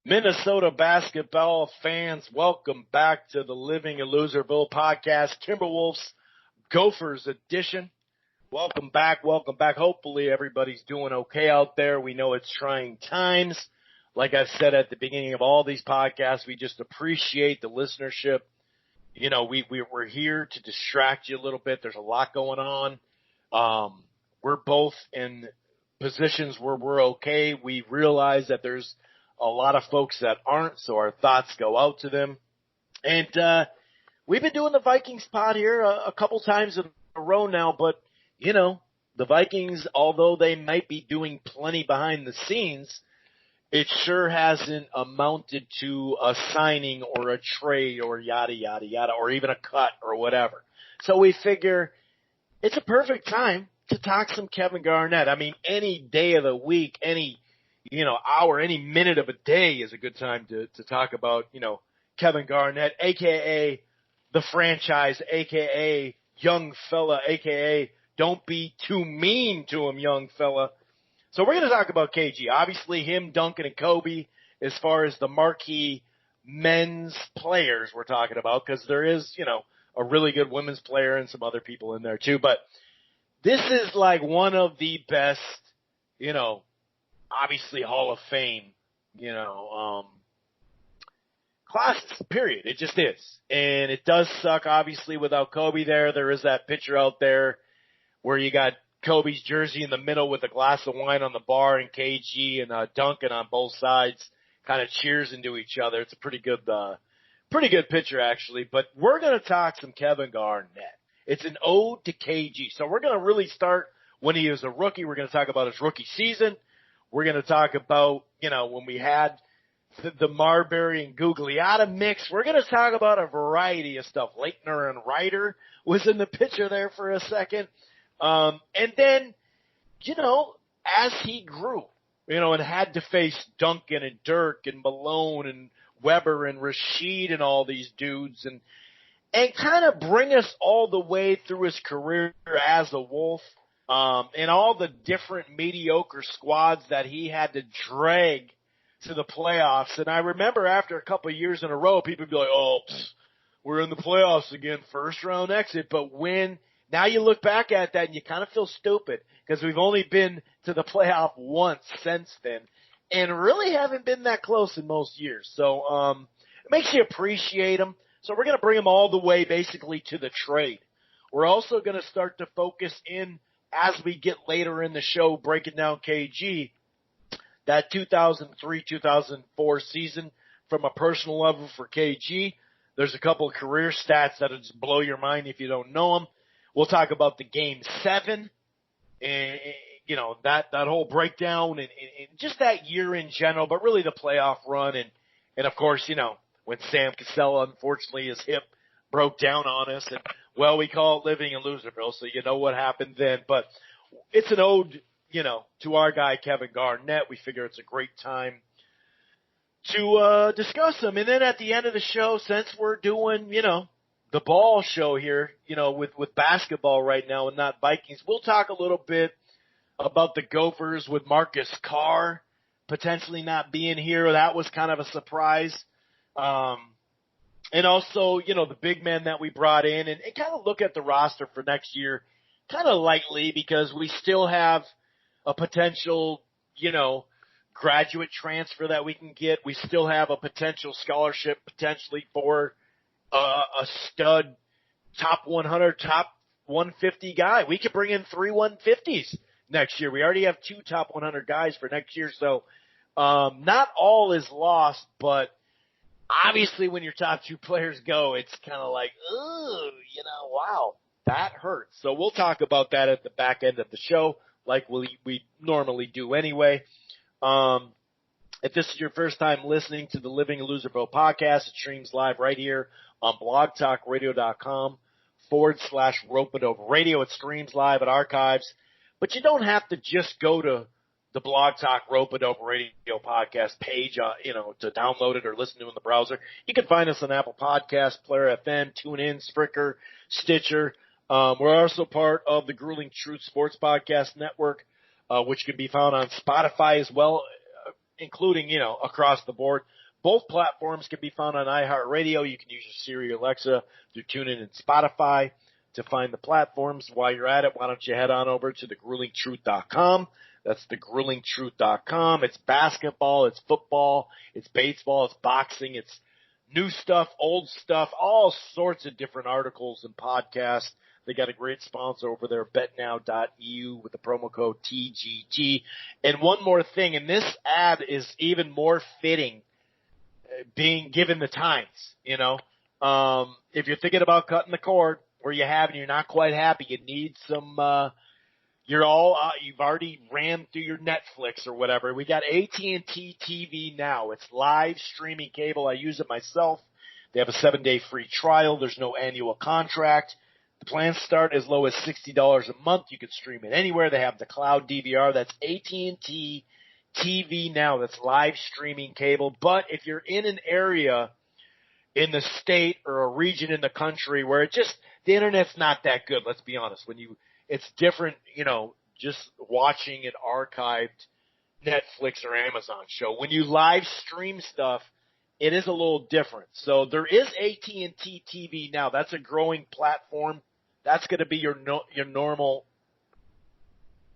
Minnesota basketball fans, welcome back to the Living in Loserville podcast, Timberwolves Gophers edition. Welcome back, welcome back. Hopefully everybody's doing okay out there. We know it's trying times. Like I said at the beginning of all these podcasts, we just appreciate the listenership. You know, we're here to distract you a little bit. There's a lot going on. We're both in positions where we're okay. We realize that there's a lot of folks that aren't, so our thoughts go out to them. And we've been doing the Vikings pod here a couple times in a row now, but, you know, the Vikings, although they might be doing plenty behind the scenes, it sure hasn't amounted to a signing or a trade or yada, yada, yada, or even a cut or whatever. So we figure it's a perfect time to talk some Kevin Garnett. I mean, any day of the week, any hour, any minute of a day is a good time to talk about, Kevin Garnett, a.k.a. the franchise, a.k.a. young fella, a.k.a. don't be too mean to him, young fella. So we're going to talk about KG. Obviously, him, Duncan, and Kobe as far as the marquee men's players we're talking about, because there is, a really good women's player and some other people in there too. But this is like one of the best, obviously Hall of Fame, classes, period. It just is. And it does suck, obviously, without Kobe there. There is that picture out there where you got Kobe's jersey in the middle with a glass of wine on the bar and KG and Duncan on both sides kind of cheers into each other. It's a pretty good picture, actually. But we're going to talk some Kevin Garnett. It's an ode to KG. So we're going to really start when he was a rookie. We're going to talk about his rookie season. We're going to talk about, when we had the Marbury and Gugliotta mix. We're going to talk about a variety of stuff. Leitner and Ryder was in the picture there for a second. And then, as he grew, and had to face Duncan and Dirk and Malone and Weber and Rashid and all these dudes and kind of bring us all the way through his career as a Wolf. And all the different mediocre squads that he had to drag to the playoffs. And I remember after a couple of years in a row, people would be like, we're in the playoffs again, first round exit. But now you look back at that and you kind of feel stupid because we've only been to the playoff once since then and really haven't been that close in most years. So it makes you appreciate him. So we're going to bring him all the way basically to the trade. We're also going to start to focus in as we get later in the show, breaking down KG, that 2003-2004 season from a personal level for KG. There's a couple of career stats that'll just blow your mind if you don't know them. We'll talk about the Game 7 and, that whole breakdown and just that year in general, but really the playoff run. And of course, when Sam Casella, unfortunately, his hip broke down on us and, well, we call it living in Loserville, so you know what happened then. But it's an ode, to our guy, Kevin Garnett. We figure it's a great time to discuss him. And then at the end of the show, since we're doing, the ball show here, with basketball right now and not Vikings, we'll talk a little bit about the Gophers with Marcus Carr potentially not being here. That was kind of a surprise. And also, the big men that we brought in and kind of look at the roster for next year kind of lightly because we still have a potential, graduate transfer that we can get. We still have a potential scholarship potentially for a stud top 100, top 150 guy. We could bring in 3 150s next year. We already have 2 top 100 guys for next year. So not all is lost, but obviously, when your top 2 players go, it's kind of like, ooh, wow, that hurts. So we'll talk about that at the back end of the show like we normally do anyway. If this is your first time listening to the Living in Loserville podcast, it streams live right here on blogtalkradio.com/Rope-A-Dope Radio. It streams live at archives. But you don't have to just go to the Blog Talk Rope-A-Dope Radio podcast page, to download it or listen to it in the browser. You can find us on Apple Podcasts, Player FM, TuneIn, Spreaker, Stitcher. We're also part of the Grueling Truth Sports Podcast Network, which can be found on Spotify as well. including, across the board. Both platforms can be found on iHeartRadio. You can use your Siri or Alexa through TuneIn and Spotify to find the platforms. While you're at it, why don't you head on over to thegruelingtruth.com. That's thegruelingtruth.com. It's basketball, it's football, it's baseball, it's boxing, it's new stuff, old stuff, all sorts of different articles and podcasts. They got a great sponsor over there, betnow.eu, with the promo code TGG. And one more thing, and this ad is even more fitting being given the times, if you're thinking about cutting the cord where you have and you're not quite happy, you need some, you've already ran through your Netflix or whatever. We got AT&T TV Now. It's live streaming cable. I use it myself. They have a 7-day free trial. There's no annual contract. The plans start as low as $60 a month. You can stream it anywhere. They have the cloud DVR. That's AT&T TV Now. That's live streaming cable. But if you're in an area in the state or a region in the country where the internet's not that good, let's be honest. It's different, just watching an archived Netflix or Amazon show. When you live stream stuff, it is a little different. So there is AT&T TV Now. That's a growing platform. That's going to be your normal.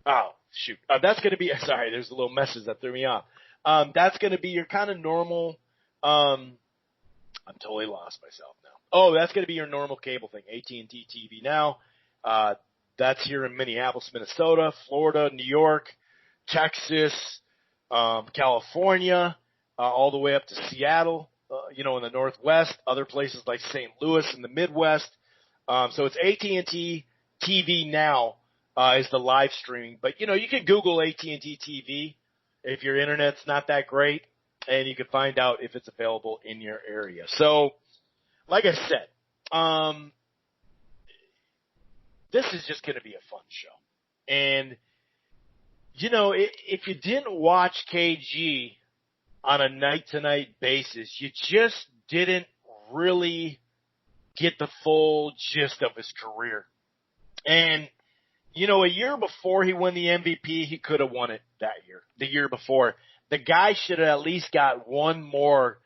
Oh, shoot. That's going to be, sorry, there's a little message that threw me off. That's going to be your kind of normal, I'm totally lost myself now. Oh, that's going to be your normal cable thing, AT&T TV Now. That's here in Minneapolis, Minnesota, Florida, New York, Texas, California, all the way up to Seattle, in the Northwest, other places like St. Louis in the Midwest. So it's AT&T TV Now is the live streaming. But, you can Google AT&T TV if your internet's not that great, and you can find out if it's available in your area. So, like I said, this is just going to be a fun show. And, if you didn't watch KG on a night-to-night basis, you just didn't really get the full gist of his career. And, a year before he won the MVP, he could have won it that year, the year before. The guy should have at least got one more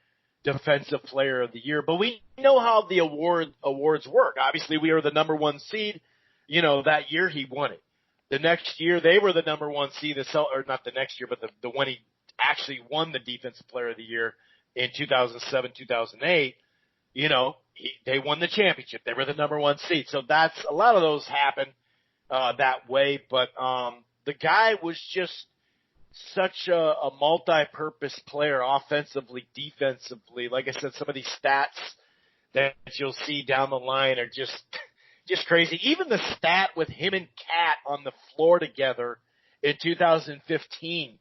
Defensive Player of the Year. But we know how the awards work. Obviously, we were the number one seed. That year he won it. The next year they were the number one seed, or not the next year, but the when he actually won the Defensive Player of the Year in 2007, 2008, they won the championship. They were the number one seed. So that's, a lot of those happen that way. But the guy was just such a multi-purpose player, offensively, defensively. Like I said, some of these stats that you'll see down the line are just crazy. Even the stat with him and Cat on the floor together in 2015,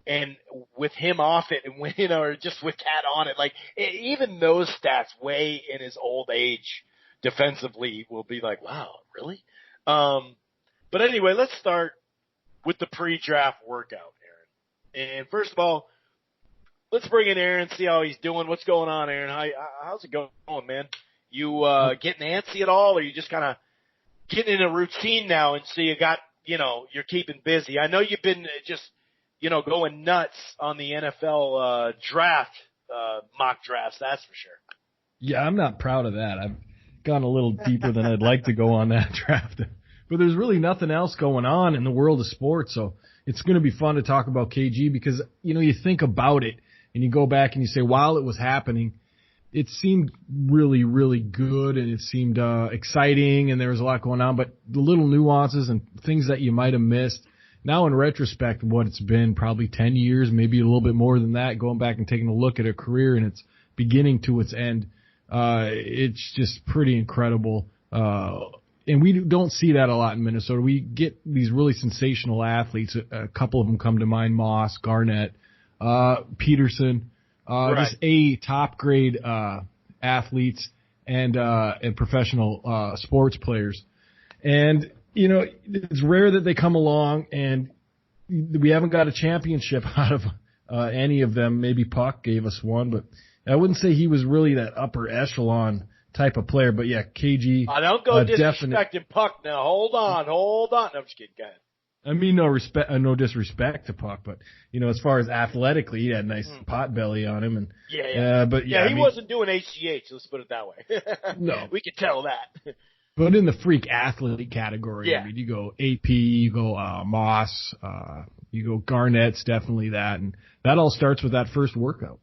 and with him off it, and or just with Cat on it, even those stats, way in his old age, defensively, will be like, wow, really? But anyway, let's start with the pre-draft workout, Aaron. And first of all, let's bring in Aaron, see how he's doing. What's going on, Aaron? How's it going, man? You getting antsy at all, or you just kind of getting in a routine now, and so you got, you're keeping busy? I know you've been just, going nuts on the NFL draft, mock drafts, that's for sure. Yeah, I'm not proud of that. I've gone a little deeper than I'd like to go on that draft. But there's really nothing else going on in the world of sports, so it's going to be fun to talk about KG because, you think about it, and you go back and you say, while it was happening, it seemed really, really good, and it seemed exciting, and there was a lot going on, but the little nuances and things that you might have missed, now in retrospect, what it's been, probably 10 years, maybe a little bit more than that, going back and taking a look at a career and its beginning to its end, it's just pretty incredible. And we don't see that a lot in Minnesota. We get these really sensational athletes. A couple of them come to mind: Moss, Garnett, Peterson, right. Just top grade athletes and professional sports players. And it's rare that they come along, and we haven't got a championship out of any of them. Maybe Puck gave us one, but I wouldn't say he was really that upper echelon type of player. But yeah, KG. Don't go disrespecting Puck now. Hold on. No, I'm just kidding. Go ahead. I mean, no disrespect to Puck, but as far as athletically, he had a nice pot belly on him, and he wasn't doing HGH. Let's put it that way. No, we could tell that. But in the freak athlete category, I mean, you go AP, you go Moss, you go Garnett's definitely that, and that all starts with that first workout.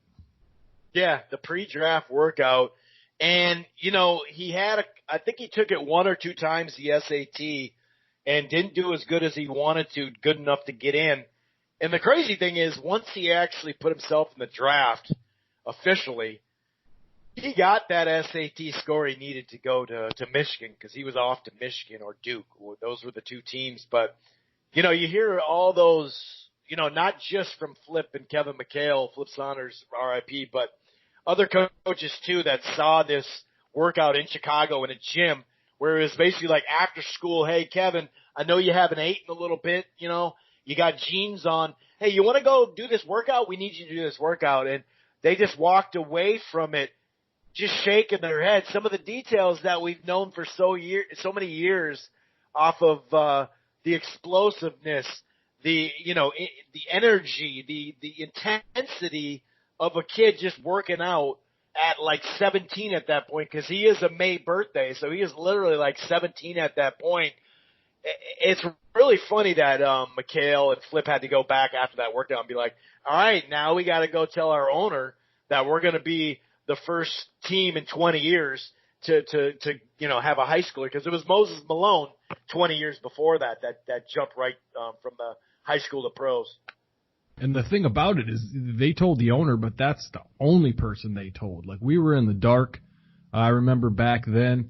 Yeah, the pre-draft workout, and I think he took it 1 or 2 times the SAT. And didn't do as good as he wanted to, good enough to get in. And the crazy thing is, once he actually put himself in the draft officially, he got that SAT score he needed to go to Michigan, because he was off to Michigan or Duke. Those were the 2 teams. But, you hear all those, not just from Flip and Kevin McHale, Flip Saunders, RIP, but other coaches too that saw this workout in Chicago in a gym, where it was basically like after school, hey, Kevin, I know you haven't eaten a little bit, you got jeans on. Hey, you want to go do this workout? We need you to do this workout. And they just walked away from it just shaking their heads. Some of the details that we've known for so many years off of the explosiveness, the energy, the intensity of a kid just working out at like 17 at that point, because he is a May birthday, so he is literally like 17 at that point. It's really funny that McHale and Flip had to go back after that workout and be like, all right, now we got to go tell our owner that we're going to be the first team in 20 years to have a high schooler, because it was Moses Malone 20 years before that jumped right from the high school to pros. And the thing about it is they told the owner, but that's the only person they told. Like, we were in the dark. I remember back then,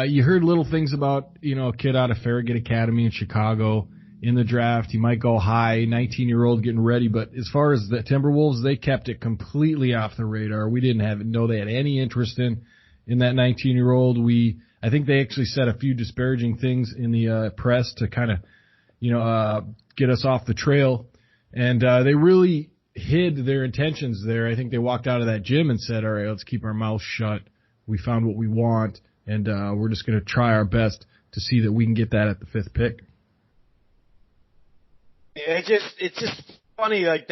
you heard little things about, a kid out of Farragut Academy in Chicago in the draft. He might go high, 19-year-old getting ready. But as far as the Timberwolves, they kept it completely off the radar. We didn't know they had any interest in that 19-year-old. I think they actually said a few disparaging things in the press to kind of, get us off the trail. And they really hid their intentions there. I think they walked out of that gym and said, all right, let's keep our mouths shut. We found what we want, and we're just going to try our best to see that we can get that at the 5th pick. It's just funny, like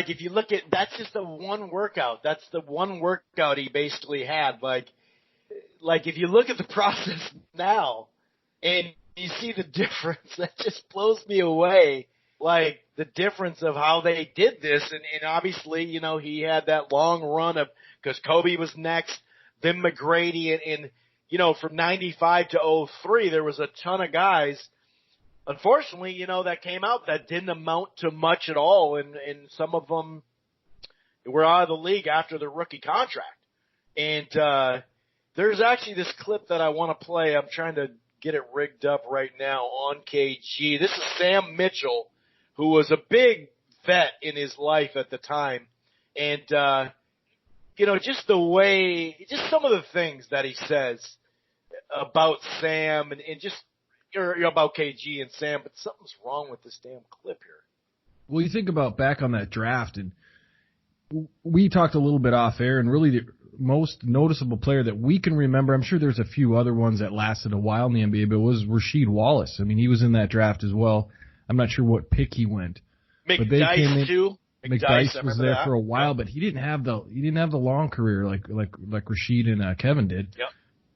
if you look at, that's just the one workout. That's the one workout he basically had. Like if you look at the process now and you see the difference, that just blows me away. Like the difference of how they did this, and obviously, he had that long run of, because Kobe was next, then McGrady, and from 95 to 03, there was a ton of guys, unfortunately, that came out that didn't amount to much at all, and some of them were out of the league after their rookie contract. And there's actually this clip that I want to play. I'm trying to get it rigged up right now on KG. This is Sam Mitchell, who was a big vet in his life at the time. And, just the way, just some of the things that he says about Sam and just about KG and Sam, but something's wrong with this damn clip here. Well, you think about back on that draft, and we talked a little bit off air, and really the most noticeable player that we can remember, I'm sure there's a few other ones that lasted a while in the NBA, but it was Rasheed Wallace. I mean, he was in that draft as well. I'm not sure what pick he went. McDyess too. McDyess was there for a while, but he didn't have the long career like Rasheed and Kevin did. Yep.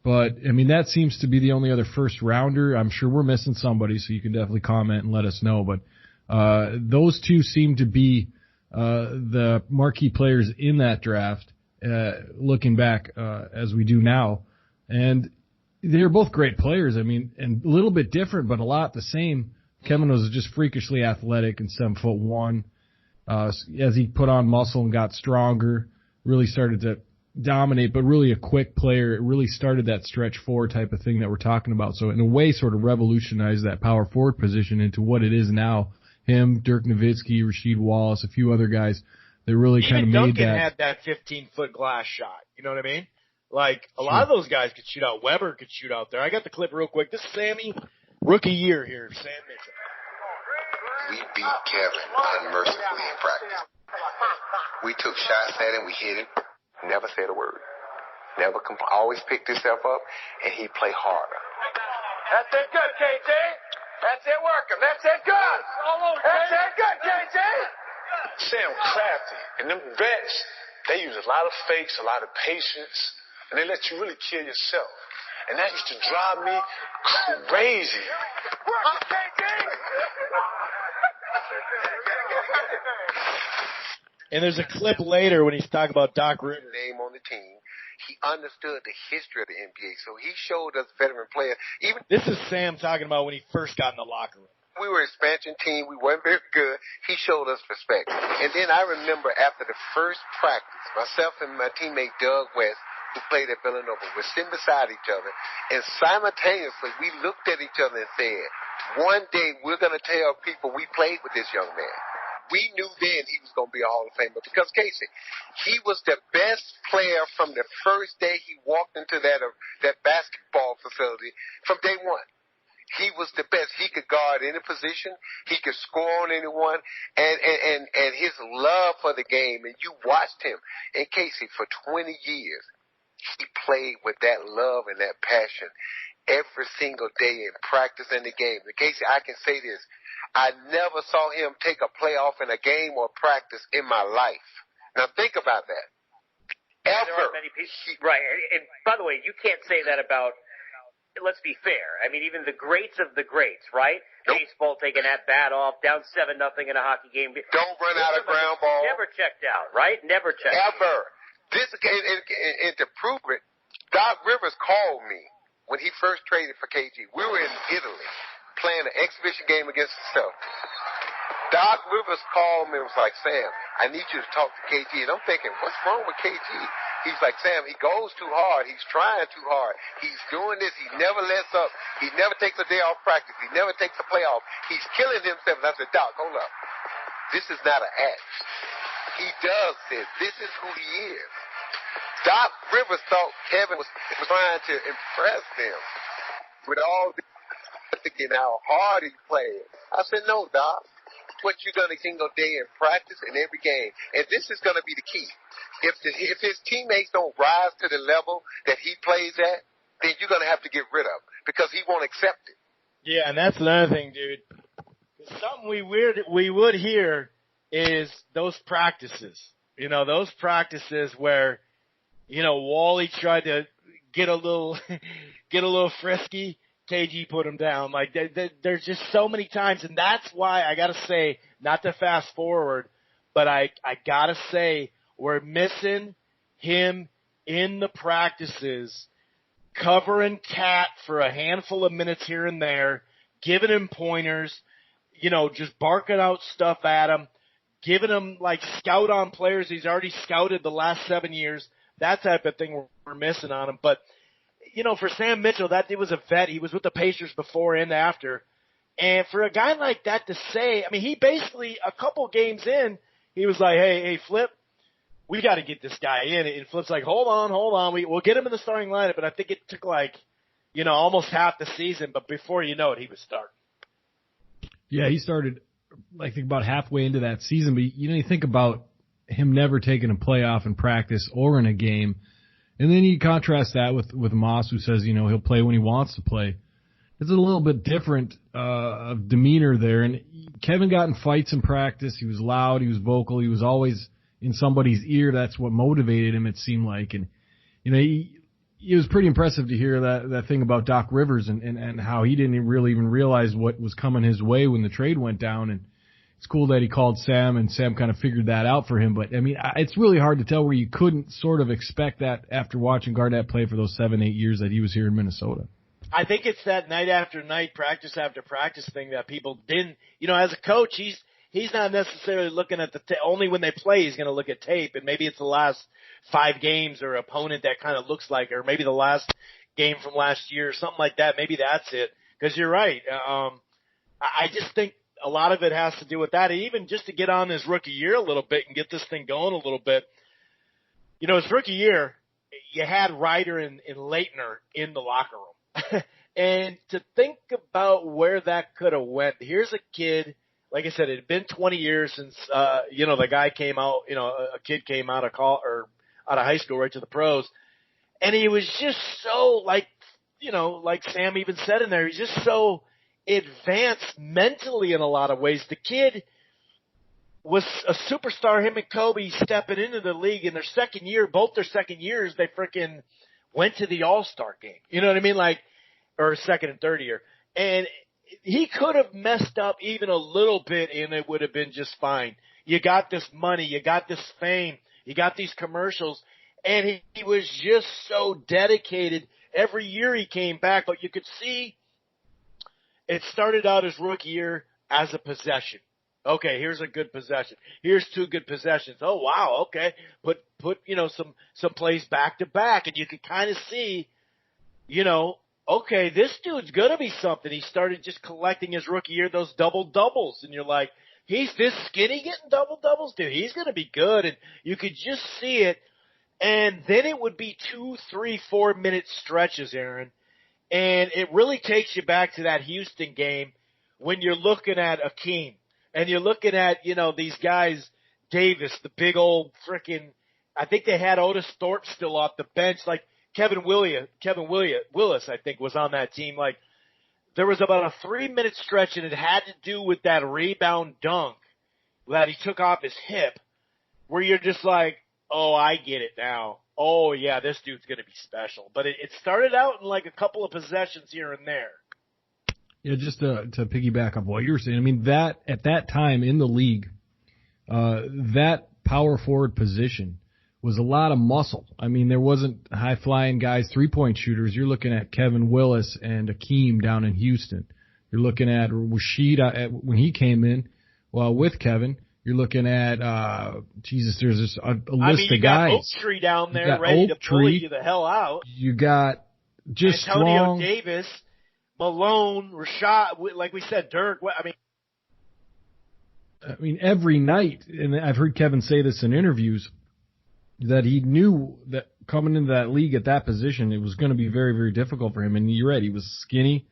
But I mean, that seems to be the only other first rounder. I'm sure we're missing somebody, so you can definitely comment and let us know. But those two seem to be the marquee players in that draft. Looking back as we do now, and they're both great players. I mean, and a little bit different, but a lot the same. Kevin was just freakishly athletic and 7'1". As he put on muscle and got stronger, really started to dominate, but really a quick player. It really started that stretch four type of thing that we're talking about. So in a way, sort of revolutionized that power forward position into what it is now. Him, Dirk Nowitzki, Rasheed Wallace, a few other guys that really kind of made Duncan that. Had that 15-foot glass shot. You know what I mean? Like a lot of those guys could shoot out. Weber could shoot out there. I got the clip real quick. This is Sammy, rookie year here. Sam Mitchell. We beat Kevin unmercifully in practice. We took shots at him. We hit him. Never said a word. Always picked himself up, and he played harder. That's it. Good, KJ. That's it, working. That's it, good. That's it, good, KJ. Sam crafty. And them vets, they use a lot of fakes, a lot of patience, and they let you really kill yourself. And that used to drive me crazy. Working, KJ. And there's a clip later when he's talking about Doc Rivers. Name on the team. He understood the history of the NBA, so he showed us veteran players. Even This is Sam talking about when he first got in the locker room. we were an expansion team. We weren't very good. He showed us respect. And then I remember after the first practice, myself and my teammate Doug West, who played at Villanova, were sitting beside each other, and simultaneously we looked at each other and said, one day we're going to tell people we played with this young man. We knew then he was going to be a Hall of Famer because, Casey, he was the best player from the first day he walked into that basketball facility from day one. He was the best. He could guard any position. He could score on anyone. And his love for the game, and you watched him. And, Casey, for 20 years, he played with that love and that passion every single day in practice and the game. And, Casey, I can say this. I never saw him take a playoff in a game or practice in my life. Now, think about that. Ever. There aren't many people. Right. And by the way, you can't say that about, let's be fair. I mean, even the greats of the greats, right? Nope. Baseball taking that bat off, down 7-0 in a hockey game. Don't run out of ground ball. Never checked out, right? Never checked out. Ever. And to prove it, Doc Rivers called me when he first traded for KG. We were in Italy playing an exhibition game against the Celtics. Doc Rivers called me and was like, Sam, I need you to talk to KG. And I'm thinking, what's wrong with KG? He's like, Sam, he goes too hard. He's trying too hard. He's doing this. He never lets up. He never takes a day off practice. He never takes a play off. He's killing himself. And I said, Doc, hold up. This is not an act. He does this. This is who he is. Doc Rivers thought Kevin was trying to impress them with all the and how hard he played. I said, no, Doc. What you're going to single day in practice in every game. And this is going to be the key. If his teammates don't rise to the level that he plays at, then you're going to have to get rid of him because he won't accept it. Yeah, and that's another thing, dude. Something we would hear is those practices. You know, those practices where, you know, Wally tried to get a little frisky. KG put him down. Like, there's just so many times, and that's why I gotta say, not to fast forward, but I gotta say, we're missing him in the practices, covering Cat for a handful of minutes here and there, giving him pointers, you know, just barking out stuff at him, giving him, like, scout on players he's already scouted the last 7 years, that type of thing we're missing on him. But, you know, for Sam Mitchell, that dude was a vet. He was with the Pacers before and after. And for a guy like that to say, I mean, he basically, a couple games in, he was like, hey, Flip, we got to get this guy in. And Flip's like, hold on. We'll get him in the starting lineup. But I think it took like, you know, almost half the season. But before you know it, he was starting. Yeah, he started, I think, about halfway into that season. But, you know, you think about him never taking a playoff in practice or in a game. And then you contrast that with Moss, who says, you know, he'll play when he wants to play. It's a little bit different of demeanor there. And Kevin got in fights in practice. He was loud. He was vocal. He was always in somebody's ear. That's what motivated him, it seemed like. And, you know, it was pretty impressive to hear that thing about Doc Rivers and how he didn't really even realize what was coming his way when the trade went down. And it's cool that he called Sam, and Sam kind of figured that out for him. But, I mean, it's really hard to tell where you couldn't sort of expect that after watching Garnett play for those 7-8 years that he was here in Minnesota. I think it's that night after night, practice after practice thing that people didn't, you know, as a coach, he's not necessarily looking at only when they play he's going to look at tape, and maybe it's the last 5 games or opponent that kind of looks like, or maybe the last game from last year or something like that. Maybe that's it. Because you're right. I just think a lot of it has to do with that. Even just to get on his rookie year a little bit and get this thing going a little bit. You know, his rookie year, you had Ryder and Leitner in the locker room. And to think about where that could have went, here's a kid, like I said, it had been 20 years since, you know, the guy came out, you know, a kid came out of out of high school right to the pros. And he was just so, like, you know, like Sam even said in there, he's just so advanced mentally in a lot of ways. The kid was a superstar. Him and Kobe stepping into the league in their second year, both their second years, they freaking went to the All-Star game. You know what I mean? Like, or second and third year. And he could have messed up even a little bit and it would have been just fine. You got this money, you got this fame, you got these commercials, and he was just so dedicated. Every year he came back, but you could see it started out his rookie year as a possession. Okay, here's a good possession. Here's two good possessions. Oh wow, okay. Put some plays back to back, and you could kind of see, okay, this dude's gonna be something. He started just collecting his rookie year those double doubles, and you're like, he's this skinny getting double doubles, dude. He's gonna be good, and you could just see it. And then it would be 2, 3, 4 minute stretches, Aaron, and it really takes you back to that Houston game when you're looking at Akeem. And you're looking at, these guys, Davis, the big old frickin', I think they had Otis Thorpe still off the bench. Like Kevin Willis, I think, was on that team. Like, there was about a 3-minute stretch, and it had to do with that rebound dunk that he took off his hip, where you're just like, oh, I get it now. Oh, yeah, this dude's going to be special. But it started out in like a couple of possessions here and there. Yeah, just to piggyback on what you were saying, I mean, that at that time in the league, that power forward position was a lot of muscle. I mean, there wasn't high-flying guys, three-point shooters. You're looking at Kevin Willis and Akeem down in Houston. You're looking at Rashid when he came in with Kevin. You're looking at, there's just a list of guys. You got Oaktree down there ready to bully you the hell out. You got just Antonio strong. Davis, Malone, Rashad, like we said, Dirk. I mean, every night, and I've heard Kevin say this in interviews, that he knew that coming into that league at that position, it was going to be very, very difficult for him. And you're right, he was skinny,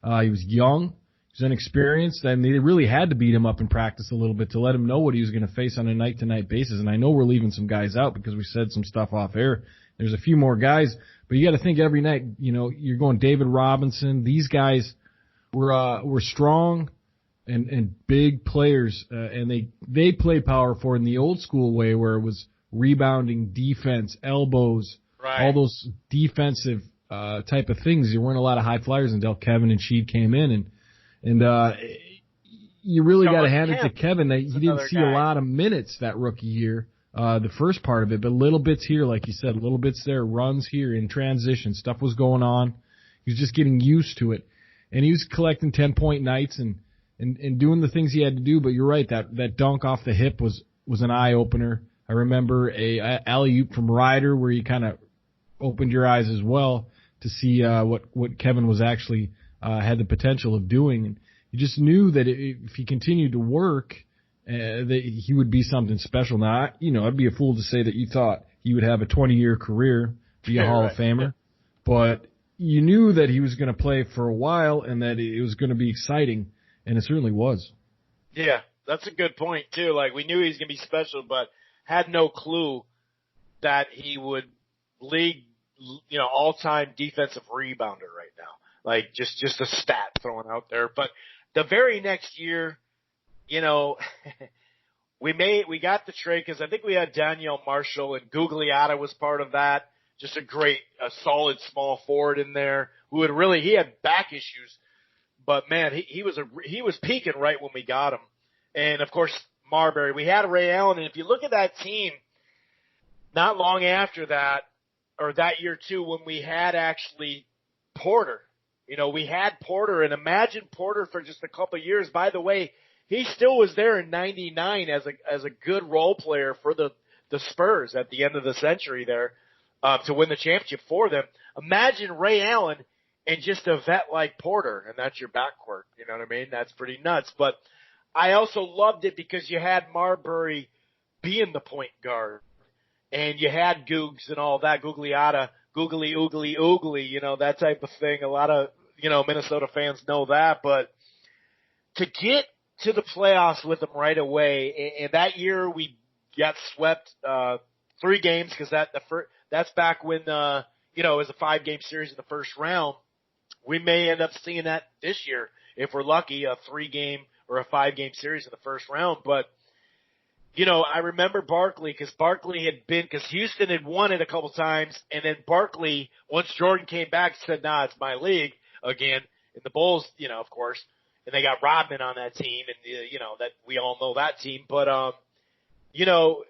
he was young, he was inexperienced, and they really had to beat him up in practice a little bit to let him know what he was going to face on a night-to-night basis. And I know we're leaving some guys out because we said some stuff off air. There's a few more guys, but you got to think every night, you're going David Robinson. These guys were strong and big players, and they played power forward in the old school way where it was rebounding, defense, elbows, right, all those defensive type of things. There weren't a lot of high flyers until Kevin and Sheed came in, and you really got to hand it to Kevin that he didn't see a lot of minutes that rookie year. The first part of it, but little bits here, like you said, little bits there, runs here in transition. Stuff was going on. He was just getting used to it. And he was collecting 10-point nights and doing the things he had to do. But you're right, that dunk off the hip was an eye-opener. I remember a alley-oop from Ryder where he kind of opened your eyes as well to see what Kevin was actually had the potential of doing. And you just knew that if he continued to work, that he would be something special. Now, I'd be a fool to say that you thought he would have a 20-year career, be a Hall of Famer, but you knew that he was going to play for a while and that it was going to be exciting, and it certainly was. Yeah, that's a good point, too. Like, we knew he was going to be special, but had no clue that he would league, all-time defensive rebounder right now. Like, just a stat thrown out there. But the very next year, we got the trade because I think we had Danielle Marshall and Gugliotta was part of that. Just a solid small forward in there who he had back issues, but man, he was peaking right when we got him. And of course, Marbury. We had Ray Allen, and if you look at that team, not long after that, or that year too, when we had actually Porter. We had Porter, and imagine Porter for just a couple of years. By the way, he still was there in '99 as a good role player for the Spurs at the end of the century there to win the championship for them. Imagine Ray Allen and just a vet like Porter, and that's your backcourt. You know what I mean? That's pretty nuts. But I also loved it because you had Marbury being the point guard, and you had Googs and all that, Gugliotta, googly, oogly, oogly, that type of thing. A lot of Minnesota fans know that, but to get to the playoffs with them right away. And that year we got swept 3 games because that's back when it was a 5-game series in the first round. We may end up seeing that this year. if we're lucky, a 3-game or a 5-game series in the first round. But, you know, I remember Barkley because Houston had won it a couple times, and then Barkley, once Jordan came back, said, nah, it's my league again. And the Bulls, you know, of course, and they got Rodman on that team, and, you know, that we all know that team. But, you know,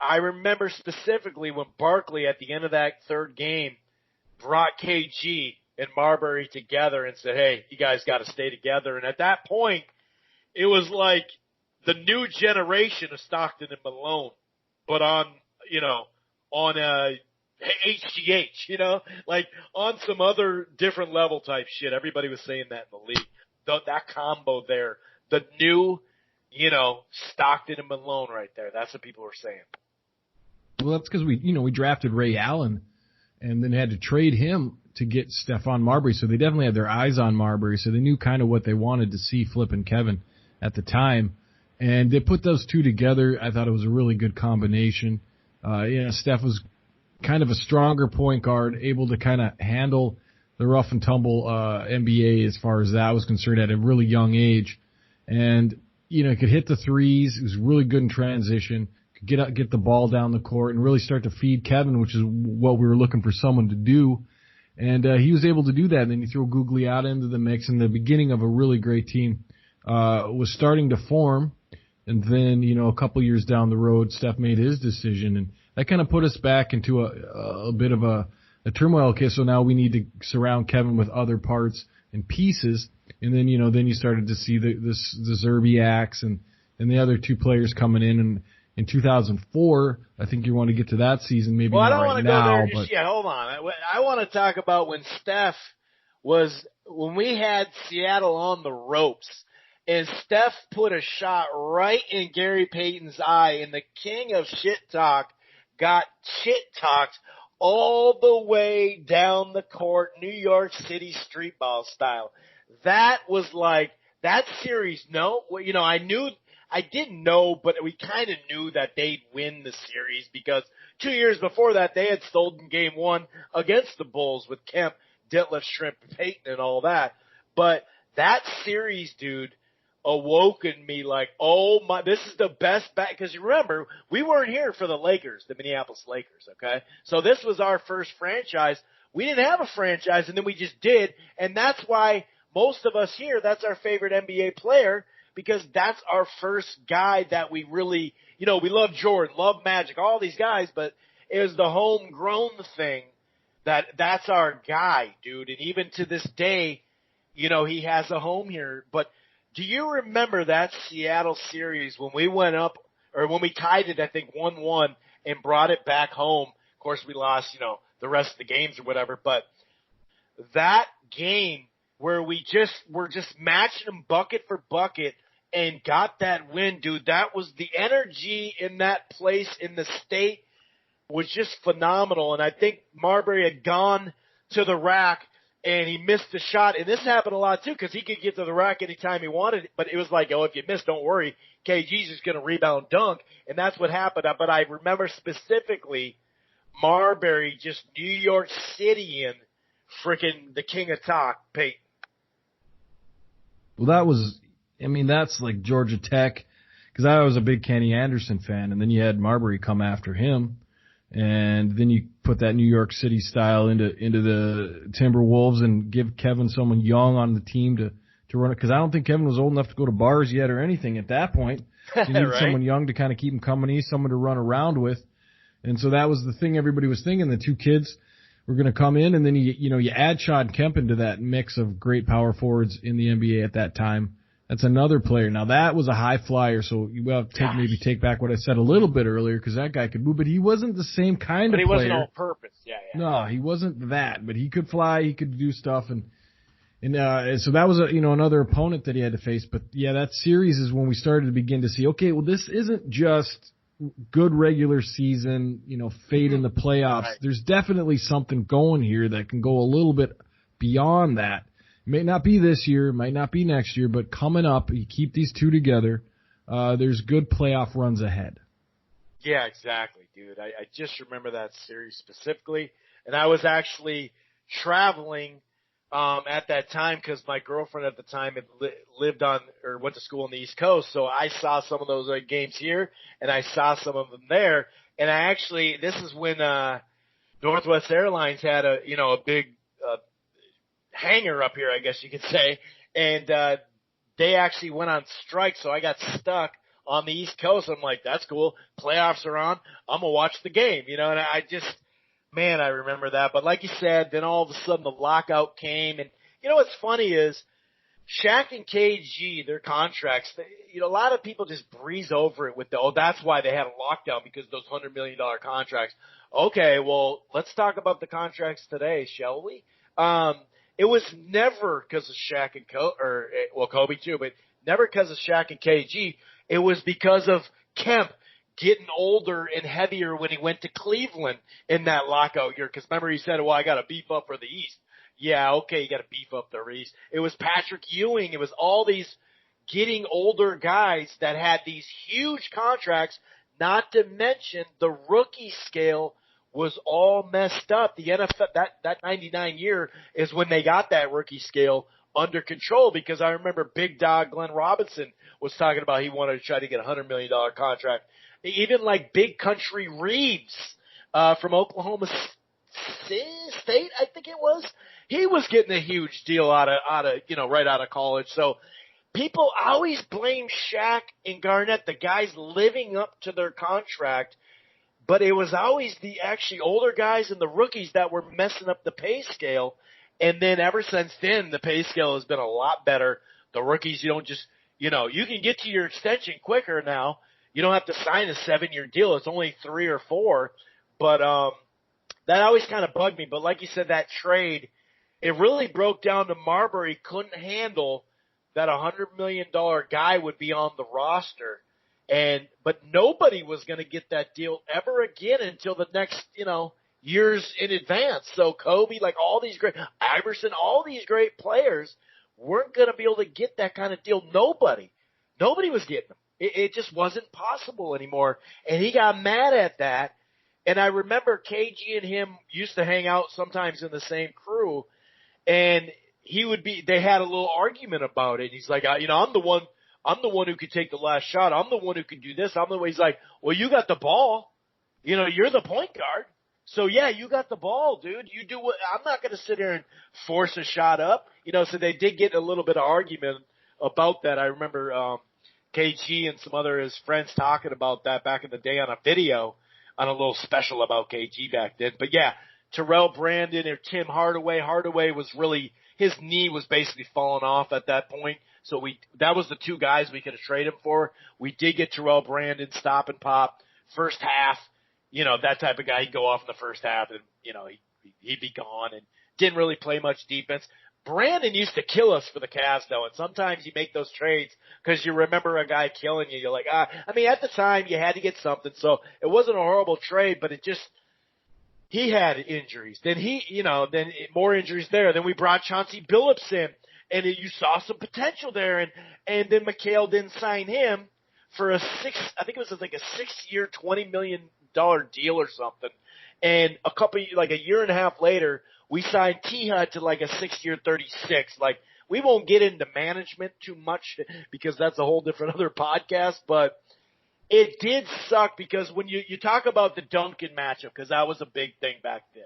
I remember specifically when Barkley, at the end of that third game, brought KG and Marbury together and said, hey, you guys got to stay together. And at that point, it was like the new generation of Stockton and Malone, but on HGH, you know, like on some other different level type shit. Everybody was saying that in the league. That combo there, the new, you know, Stockton and Malone right there. That's what people were saying. Well, that's because we drafted Ray Allen and then had to trade him to get Stephon Marbury. So they definitely had their eyes on Marbury. So they knew kind of what they wanted to see flipping Kevin at the time. And they put those two together. I thought it was a really good combination. Steph was kind of a stronger point guard, able to kind of handle the rough and tumble NBA as far as that was concerned at a really young age. And, you know, he could hit the threes. He was really good in transition. Could get the ball down the court and really start to feed Kevin, which is what we were looking for someone to do. And he was able to do that. And then you throw Gugliotta into the mix, and the beginning of a really great team was starting to form. And then, you know, a couple years down the road, Steph made his decision, and that kind of put us back into a bit of a turmoil. Okay, so now we need to surround Kevin with other parts and pieces. And then, you know, then you started to see the Zerbiaks and the other two players coming in. And in 2004, I think you want to get to that season, maybe well, not I don't right want to now. go there But just yet. Hold on. I want to talk about when we had Seattle on the ropes, and Steph put a shot right in Gary Payton's eye, and the king of shit talk got shit talked all the way down the court, New York City street ball style. That was like, that series, I didn't know, but we kind of knew that they'd win the series because 2 years before that, they had stolen game one against the Bulls with Kemp, Ditlev, Shrimp, Payton, and all that. But that series, dude, awoken me like, oh my, this is the best back, because you remember, we weren't here for the Lakers, the Minneapolis Lakers, okay? So this was our first franchise. We didn't have a franchise, and then we just did, and that's why most of us here, that's our favorite NBA player, because that's our first guy that we really, you know, we love Jordan, love Magic, all these guys, but it was the homegrown thing that's our guy, dude. And even to this day, you know, he has a home here. But do you remember that Seattle series when we went up, or when we tied it, I think 1-1 and brought it back home? Of course, we lost, you know, the rest of the games or whatever, but that game where we were just matching them bucket for bucket and got that win, dude, that was the energy in that place, in the state, was just phenomenal. And I think Marbury had gone to the rack and he missed the shot. And this happened a lot too, because he could get to the rack anytime he wanted. But it was like, oh, if you miss, don't worry. KG's just going to rebound dunk. And that's what happened. But I remember specifically Marbury just New York City and freaking the king of talk, Peyton. Well, that's like Georgia Tech, because I was a big Kenny Anderson fan, and then you had Marbury come after him, and then you put that New York City style into the Timberwolves and give Kevin someone young on the team to run it, because I don't think Kevin was old enough to go to bars yet or anything at that point. You need right? Someone young to kind of keep him company, someone to run around with, and so that was the thing everybody was thinking. The two kids were going to come in, and then you add Sean Kemp into that mix of great power forwards in the NBA at that time. That's another player. Now that was a high flyer, so you have to take back what I said a little bit earlier, because that guy could move, but he wasn't the same kind of player. But he wasn't all purpose. Yeah. No, he wasn't that, but he could fly, he could do stuff, and so that was another opponent that he had to face. But yeah, that series is when we started to begin to see, okay, well, this isn't just good regular season, fade in the playoffs. Right. There's definitely something going here that can go a little bit beyond that. It may not be this year, might not be next year, but coming up, you keep these two together, there's good playoff runs ahead. Yeah, exactly, dude. I just remember that series specifically, and I was actually traveling at that time because my girlfriend at the time had lived on or went to school on the East Coast. So I saw some of those games here and I saw some of them there. And I actually, this is when, Northwest Airlines had a big, hangar up here, I guess you could say. And, they actually went on strike. So I got stuck on the East Coast. I'm like, that's cool. Playoffs are on. I'm going to watch the game, and I just, man, I remember that. But like you said, then all of a sudden the lockout came. And what's funny is Shaq and KG, their contracts, a lot of people just breeze over it with that's why they had a lockdown because of those $100 million contracts. Okay, well, let's talk about the contracts today, shall we? It was never because of Shaq and Kobe too, but never because of Shaq and KG. It was because of Kemp getting older and heavier when he went to Cleveland in that lockout year. Because remember, he said, well, I got to beef up for the East. Yeah, okay, you got to beef up the East. It was Patrick Ewing. It was all these getting older guys that had these huge contracts, not to mention the rookie scale was all messed up. The NFL, that 99 year is when they got that rookie scale under control because I remember Big Dog Glenn Robinson was talking about he wanted to try to get a $100 million contract. Even like Big Country Reeves from Oklahoma State, I think it was. He was getting a huge deal out of right out of college. So people always blame Shaq and Garnett, the guys living up to their contract, but it was always the actually older guys and the rookies that were messing up the pay scale. And then ever since then, the pay scale has been a lot better. The rookies, you don't just, you can get to your extension quicker now. You don't have to sign a 7-year deal. It's only 3 or 4. But that always kind of bugged me. But like you said, that trade, it really broke down to Marbury couldn't handle that $100 million guy would be on the roster. But nobody was going to get that deal ever again until the next, years in advance. So Kobe, like all these great, Iverson, all these great players weren't going to be able to get that kind of deal. Nobody was getting them. It just wasn't possible anymore. And he got mad at that. And I remember KG and him used to hang out sometimes in the same crew. And they had a little argument about it. He's like, I'm the one who could take the last shot. I'm the one who could do this. He's like, well, you got the ball. You're the point guard. So yeah, you got the ball, dude. You do what, I'm not going to sit here and force a shot up. So they did get a little bit of argument about that. I remember, KG and some other his friends talking about that back in the day on a video on a little special about KG back then. But yeah, Terrell Brandon or Tim Hardaway. Hardaway was really, his knee was basically falling off at that point. So that was the two guys we could have traded him for. We did get Terrell Brandon, stop and pop, first half, that type of guy. He'd go off in the first half and, he'd be gone and didn't really play much defense. Brandon used to kill us for the Cavs though, and sometimes you make those trades because you remember a guy killing you. You're like, at the time you had to get something, so it wasn't a horrible trade, but he had injuries. Then then more injuries there. Then we brought Chauncey Billups in, and you saw some potential there, and then McHale didn't sign him for I think it was like a 6-year, $20 million deal or something. And a year and a half later, we signed T-Hud to like a 6-year, 36. Like, we won't get into management too much because that's a whole different other podcast, but it did suck because when you talk about the Duncan matchup, because that was a big thing back then.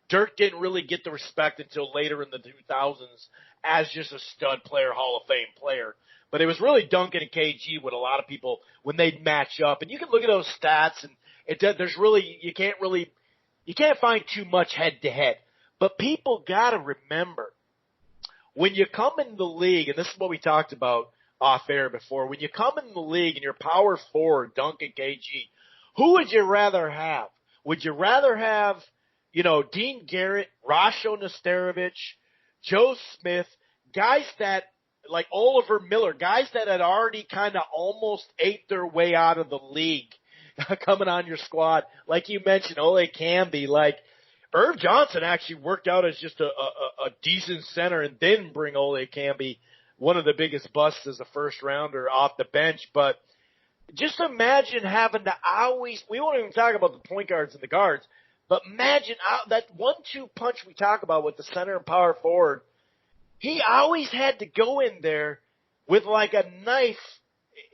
Dirk didn't really get the respect until later in the 2000s as just a stud player, Hall of Fame player. But it was really Duncan and KG with a lot of people when they'd match up. And you can look at those stats, and you can't find too much head-to-head. But people got to remember, when you come in the league, and this is what we talked about off air before, when you come in the league and you're power forward, Duncan, KG, who would you rather have? Would you rather have, Dean Garrett, Rasho Nesterovic, Joe Smith, guys that, like Oliver Miller, guys that had already kind of almost ate their way out of the league coming on your squad? Like you mentioned, Ole Camby, like Irv Johnson actually worked out as just a decent center and didn't bring Ole Camby, one of the biggest busts as a first rounder off the bench. But just imagine having to we won't even talk about the point guards and the guards, but imagine that 1-2 punch we talk about with the center and power forward. he always had to go in there with like a knife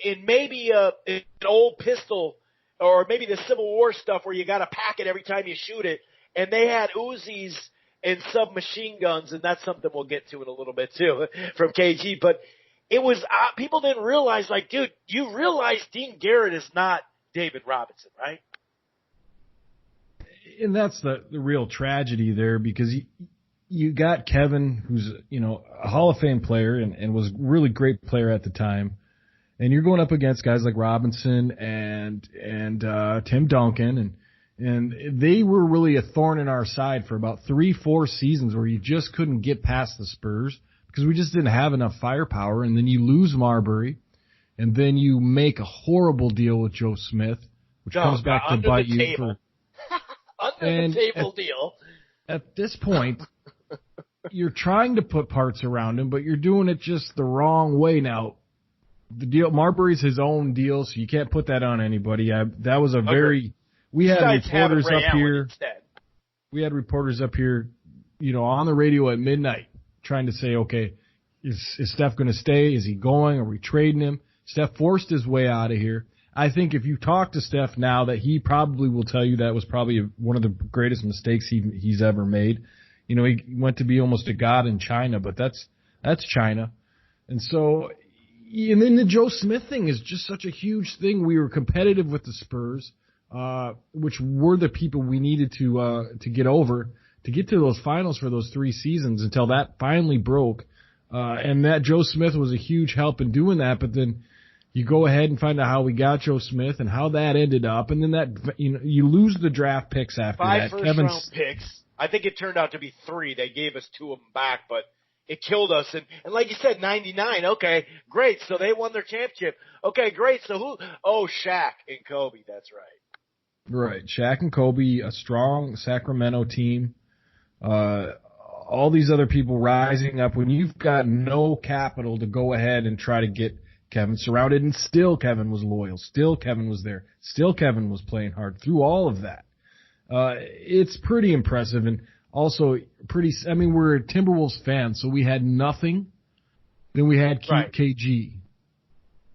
and maybe an old pistol or maybe the Civil War stuff where you got to pack it every time you shoot it. And they had Uzis and submachine guns, and that's something we'll get to in a little bit too from KG. But it was people didn't realize, like, dude, you realize Dean Garrett is not David Robinson, right? And that's the real tragedy there, because you got Kevin, who's, a Hall of Fame player and was a really great player at the time. And you're going up against guys like Robinson and Tim Duncan, and they were really a thorn in our side for about 3-4 seasons where you just couldn't get past the Spurs because we just didn't have enough firepower. And then you lose Marbury, and then you make a horrible deal with Joe Smith, which comes back to bite you for under the table deal. At this point, you're trying to put parts around him, but you're doing it just the wrong way now. The deal, Marbury's his own deal, so you can't put that on anybody. That was a very, we had reporters up here. We had reporters up here, on the radio at midnight trying to say, okay, is Steph going to stay? Is he going? Are we trading him? Steph forced his way out of here. I think if you talk to Steph now, that he probably will tell you that was probably one of the greatest mistakes he's ever made. He went to be almost a god in China, but that's China. And so, and then the Joe Smith thing is just such a huge thing. We were competitive with the Spurs, which were the people we needed to get over to get to those finals for those 3 seasons until that finally broke. And that Joe Smith was a huge help in doing that. But then you go ahead and find out how we got Joe Smith and how that ended up. And then that, you lose the draft picks after 5 that. first-round picks. I think it turned out to be 3. They gave us 2 of them back, but it killed us. And like you said, 99. Okay, great. So they won their championship. Okay, great. So who? Oh, Shaq and Kobe. That's right. Right. Shaq and Kobe, a strong Sacramento team. All these other people rising up when you've got no capital to go ahead and try to get Kevin surrounded, and still Kevin was loyal. Still Kevin was there. Still Kevin was playing hard through all of that. It's pretty impressive, and also we're a Timberwolves fans, so we had nothing. Then we had KG.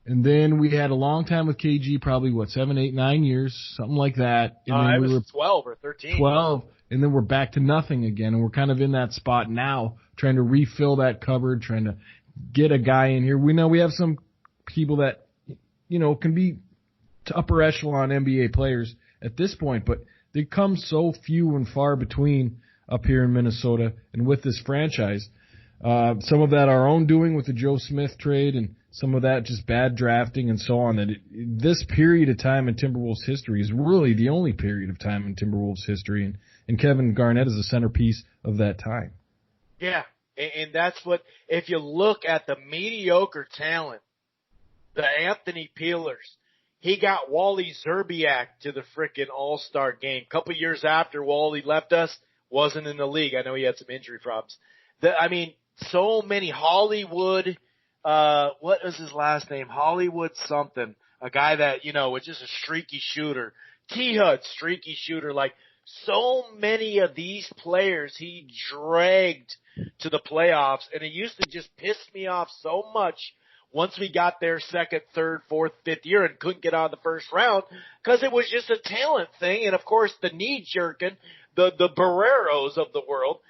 And then we had a long time with KG, probably 7, 8, 9 years, something like that. And then we were 12 or 13. 12, and then we're back to nothing again, and we're kind of in that spot now, trying to refill that cupboard, trying to get a guy in here. We know we have some people that, can be upper echelon NBA players at this point, but they come so few and far between up here in Minnesota and with this franchise. Some of that our own doing with the Joe Smith trade, and some of that just bad drafting and so on. That this period of time in Timberwolves history is really the only period of time in Timberwolves history, and Kevin Garnett is a centerpiece of that time. Yeah, and that's what, if you look at the mediocre talent, the Anthony Peelers, he got Wally Zerbiak to the frickin' All-Star game. A couple years after Wally left us, wasn't in the league. I know he had some injury problems. So many. Hollywood, what was his last name? Hollywood something. A guy that, was just a streaky shooter. T-Hud, streaky shooter. Like, so many of these players he dragged to the playoffs, and it used to just piss me off so much once we got there 2nd, 3rd, 4th, 5th year and couldn't get out of the first round, because it was just a talent thing. And, of course, the knee-jerking, the Barreros of the world,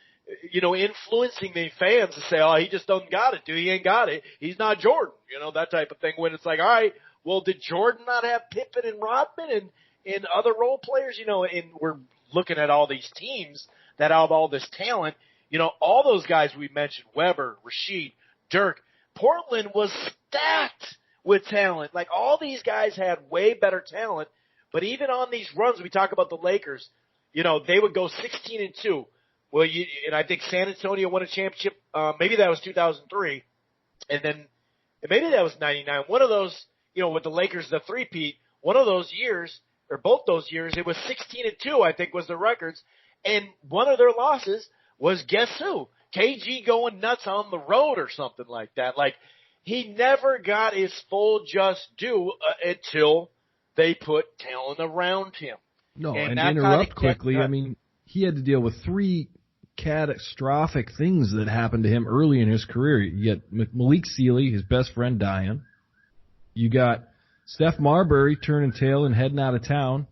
influencing the fans to say, oh, he just doesn't got it, dude. He ain't got it. He's not Jordan, that type of thing. When it's like, all right, well, did Jordan not have Pippen and Rodman and other role players? And we're looking at all these teams that have all this talent. All those guys we mentioned, Weber, Rasheed, Dirk, Portland was stacked with talent. Like, all these guys had way better talent. But even on these runs, we talk about the Lakers, they would go 16-2. Well, and I think San Antonio won a championship. Maybe that was 2003. And then maybe that was 99. One of those, with the Lakers, the three-peat, one of those years, or both those years, it was 16-2, I think, was the records. And one of their losses was, guess who? KG going nuts on the road or something like that. Like, he never got his full just due until they put talent around him. No, and to interrupt quickly, he had to deal with 3 catastrophic things that happened to him early in his career. You get Malik Sealy, his best friend, dying. You got Steph Marbury turning tail and heading out of town.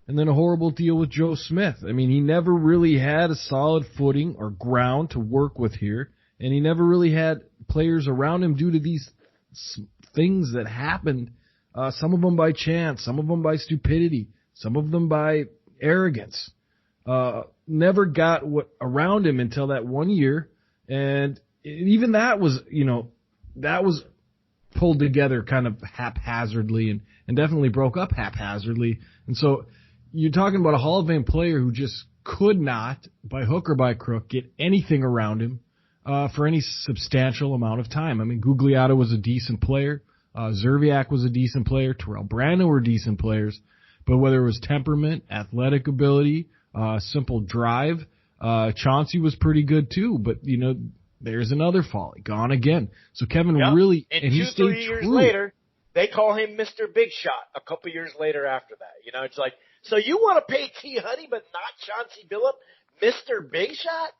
And then a horrible deal with Joe Smith. I mean, he never really had a solid footing or ground to work with here. And he never really had players around him due to these things that happened. Some of them by chance, some of them by stupidity, some of them by arrogance. Never got around him until that 1 year. And even that was, that was pulled together kind of haphazardly and definitely broke up haphazardly. And so you're talking about a Hall of Fame player who just could not, by hook or by crook, get anything around him for any substantial amount of time. I mean, Gugliotta was a decent player. Zerviak was a decent player. Terrell Brandon were decent players. But whether it was temperament, athletic ability, simple drive, Chauncey was pretty good too. But, there's another folly. Gone again. So Kevin really, and he stayed 2-3 years true. later, they call him Mr. Big Shot a couple years later after that. It's like, so you want to pay T. Huddy but not Chauncey Billup, Mr. Big Shot?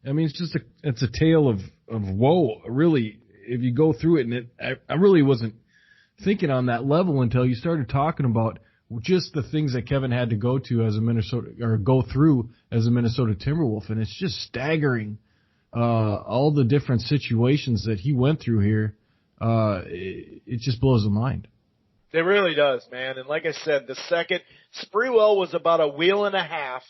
I mean, it's a tale of woe, really, if you go through it. And I really wasn't thinking on that level until you started talking about just the things that Kevin had to go through as a Minnesota Timberwolf. And it's just staggering, all the different situations that he went through here. It just blows the mind. It really does, man. And like I said, the second, Sprewell was about a wheel and a half,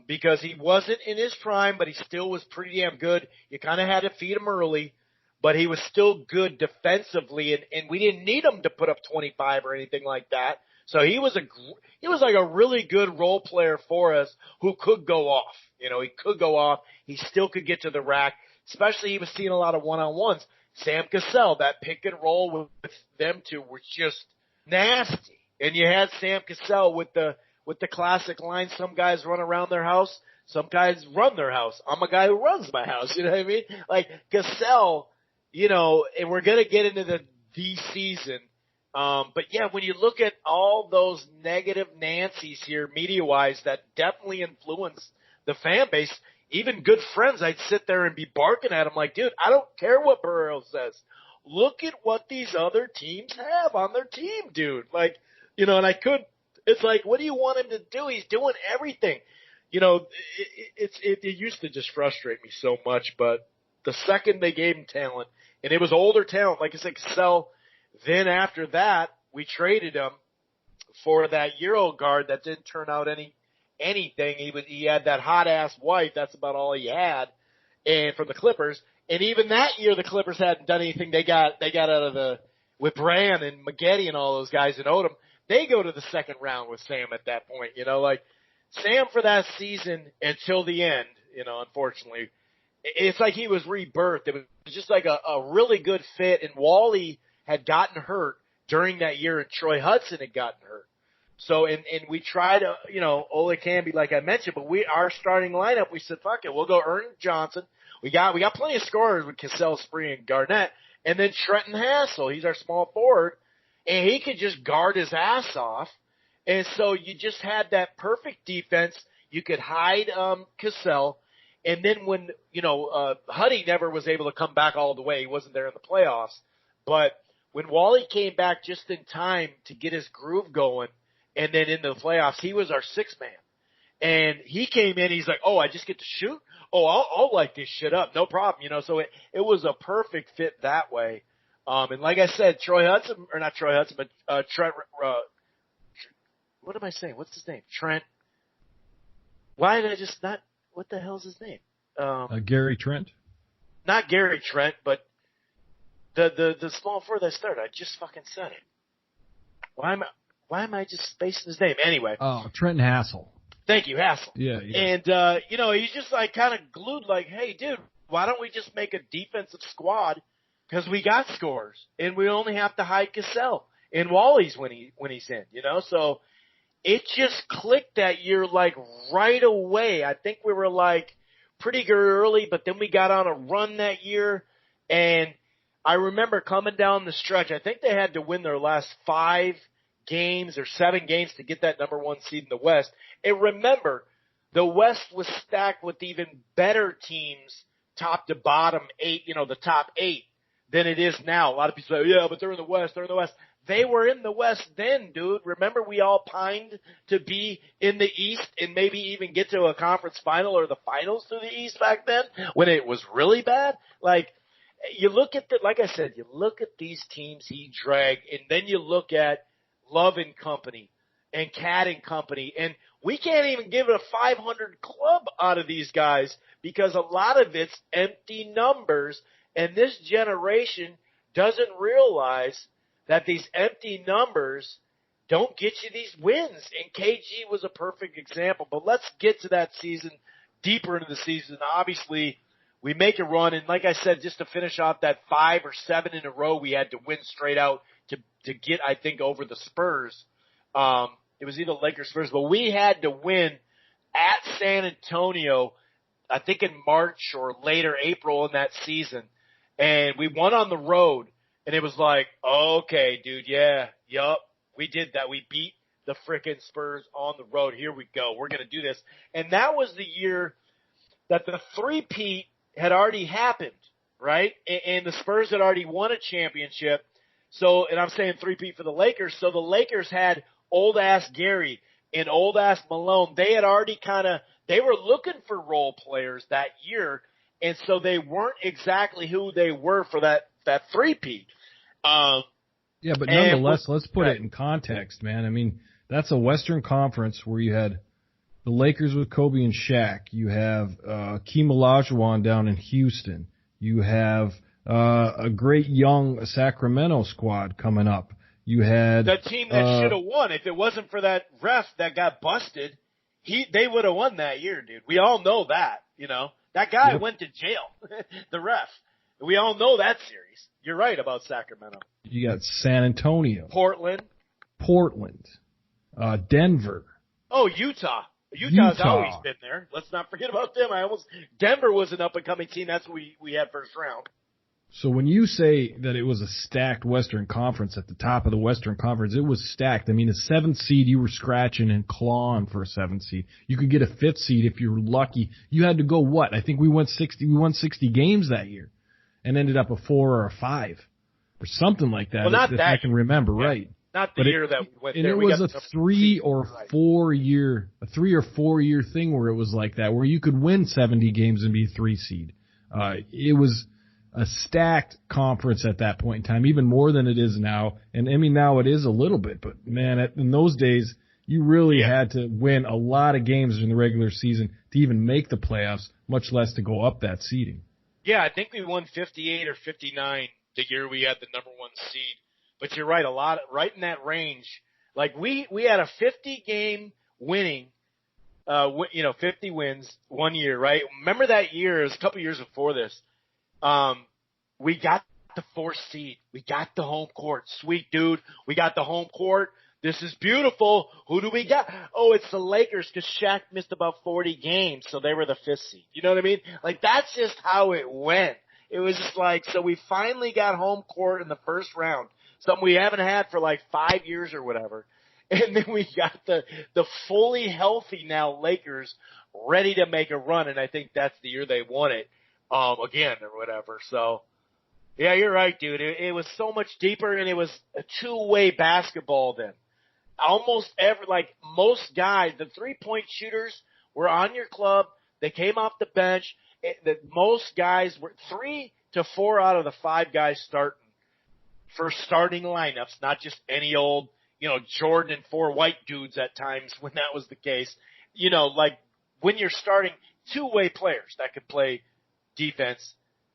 because he wasn't in his prime, but he still was pretty damn good. You kind of had to feed him early, but he was still good defensively, and we didn't need him to put up 25 or anything like that. So he was like a really good role player for us who could go off. He could go off. He still could get to the rack, especially he was seeing a lot of one-on-ones. Sam Cassell, that pick and roll with them two was just nasty. And you had Sam Cassell with the classic line, some guys run around their house, some guys run their house. I'm a guy who runs my house, you know what I mean? Like Cassell, and we're going to get into the season. But yeah, when you look at all those negative Nancy's here media-wise that definitely influence the fan base, even good friends, I'd sit there and be barking at them like, dude, I don't care what Burrow says. Look at what these other teams have on their team, dude. Like, and it's like, what do you want him to do? He's doing everything. It used to just frustrate me so much, but the second they gave him talent, and it was older talent, like I said, Cassell, then after that, we traded him for that Euro guard that didn't turn out anything. He had that hot ass wife. That's about all he had, and from the Clippers. And even that year, the Clippers hadn't done anything. They got out of with Brand and Maggette and all those guys and Odom. They go to the second round with Sam at that point. Like Sam for that season until the end. Unfortunately, it's like he was rebirthed. It was just like a really good fit. And Wally had gotten hurt during that year, and Troy Hudson had gotten hurt. So, and we tried to, Ole Camby, like I mentioned, but our starting lineup, we said, fuck it, we'll go Ernie Johnson. We got plenty of scorers with Cassell, Spree, and Garnett. And then Trenton Hassel, he's our small forward, and he could just guard his ass off. And so you just had that perfect defense. You could hide Cassell. And then when, Huddy never was able to come back all the way. He wasn't there in the playoffs. But when Wally came back just in time to get his groove going, and then in the playoffs, he was our sixth man. And he came in, he's like, oh, I just get to shoot? Oh, I'll light this shit up. No problem. So it was a perfect fit that way. And like I said, Trent, what am I saying? What's his name? Trent. Why did I just not, what the hell's his name? Gary Trent? Not Gary Trent, but the small forward that started. I just fucking said it. Why am I just spacing his name? Anyway. Oh, Trenton Hassel. Thank you, Hassel. Yeah. And, he's just like kind of glued like, hey, dude, why don't we just make a defensive squad? Because we got scores, and we only have to hide Cassell and Wally's when he's in, So it just clicked that year like right away. I think we were like pretty good early, but then we got on a run that year, and I remember coming down the stretch. I think they had to win their last 5 games or 7 games to get that number 1 seed in the West. And remember, the West was stacked with even better teams, top to bottom 8, the top 8, than it is now. A lot of people say, yeah, but they're in the West. They were in the West then, dude. Remember, we all pined to be in the East and maybe even get to a conference final or the finals through the East back then when it was really bad. Like, you look at like I said, you look at these teams he dragged, and then you look at Love and Company and Cat and Company, and we can't even give it a 500 club out of these guys because a lot of it's empty numbers, and this generation doesn't realize that these empty numbers don't get you these wins. And KG was a perfect example. But let's get to that season, deeper into the season. Obviously, we make a run. And like I said, just to finish off that 5 or 7 in a row, we had to win straight out to get, I think, over the Spurs. It was either Lakers Spurs, but we had to win at San Antonio, I think in March or later April in that season. And we won on the road. And it was like, okay, dude, we did that. We beat the frickin' Spurs on the road. Here we go. We're going to do this. And that was the year that the three-peat had already happened, right? And the Spurs had already won a championship. So, and I'm saying three-peat for the Lakers. So the Lakers had old-ass Gary and old-ass Malone. They had already they were looking for role players that year. And so they weren't exactly who they were for that three-peat. Yeah, but nonetheless, let's put it in context, man. I mean, that's a Western Conference where you had the Lakers with Kobe and Shaq. You have Hakeem Olajuwon down in Houston. You have a great young Sacramento squad coming up. You had the team that should have won. If it wasn't for that ref that got busted, they would have won that year, dude. We all know that, That guy went to jail, the ref. We all know that series. You're right about Sacramento. You got San Antonio. Portland. Denver. Oh, Utah. Utah's always been there. Let's not forget about them. Denver was an up-and-coming team. That's what we had first round. So when you say that it was a stacked Western Conference at the top of the Western Conference, it was stacked. I mean, a 7th seed, you were scratching and clawing for a 7th seed. You could get a 5th seed if you were lucky. You had to go what? I think we won 60 games that year and ended up a 4 or a 5 or something like that. Well, not if that I can remember right. Not the year that we went and there. And it was a 3 or 4 year thing where it was like that, where you could win 70 games and be a 3 seed. It was a stacked conference at that point in time, even more than it is now. And I mean, now it is a little bit, but man, in those days, you really had to win a lot of games in the regular season to even make the playoffs, much less to go up that seeding. Yeah, I think we won 58 or 59 the year we had the number 1 seed. But you're right, a lot, right in that range. Like we had a 50-game winning, 50 wins one year, right? Remember that year? It was a couple years before this. We got the 4th seed. We got the home court. Sweet dude. We got the home court. This is beautiful. Who do we got? Oh, it's the Lakers because Shaq missed about 40 games, so they were the 5th seed. You know what I mean? Like, that's just how it went. It was just like, so we finally got home court in the first round, something we haven't had for like 5 years or whatever. And then we got the fully healthy now Lakers ready to make a run, and I think that's the year they won it again or whatever. So, yeah, you're right, dude. It was so much deeper, and it was a two-way basketball then. Almost most guys, the three-point shooters were on your club. They came off the bench. Most guys were 3 to 4 out of the 5 guys starting for starting lineups, not just any old, Jordan and 4 white dudes at times when that was the case. Like when you're starting two-way players that could play defense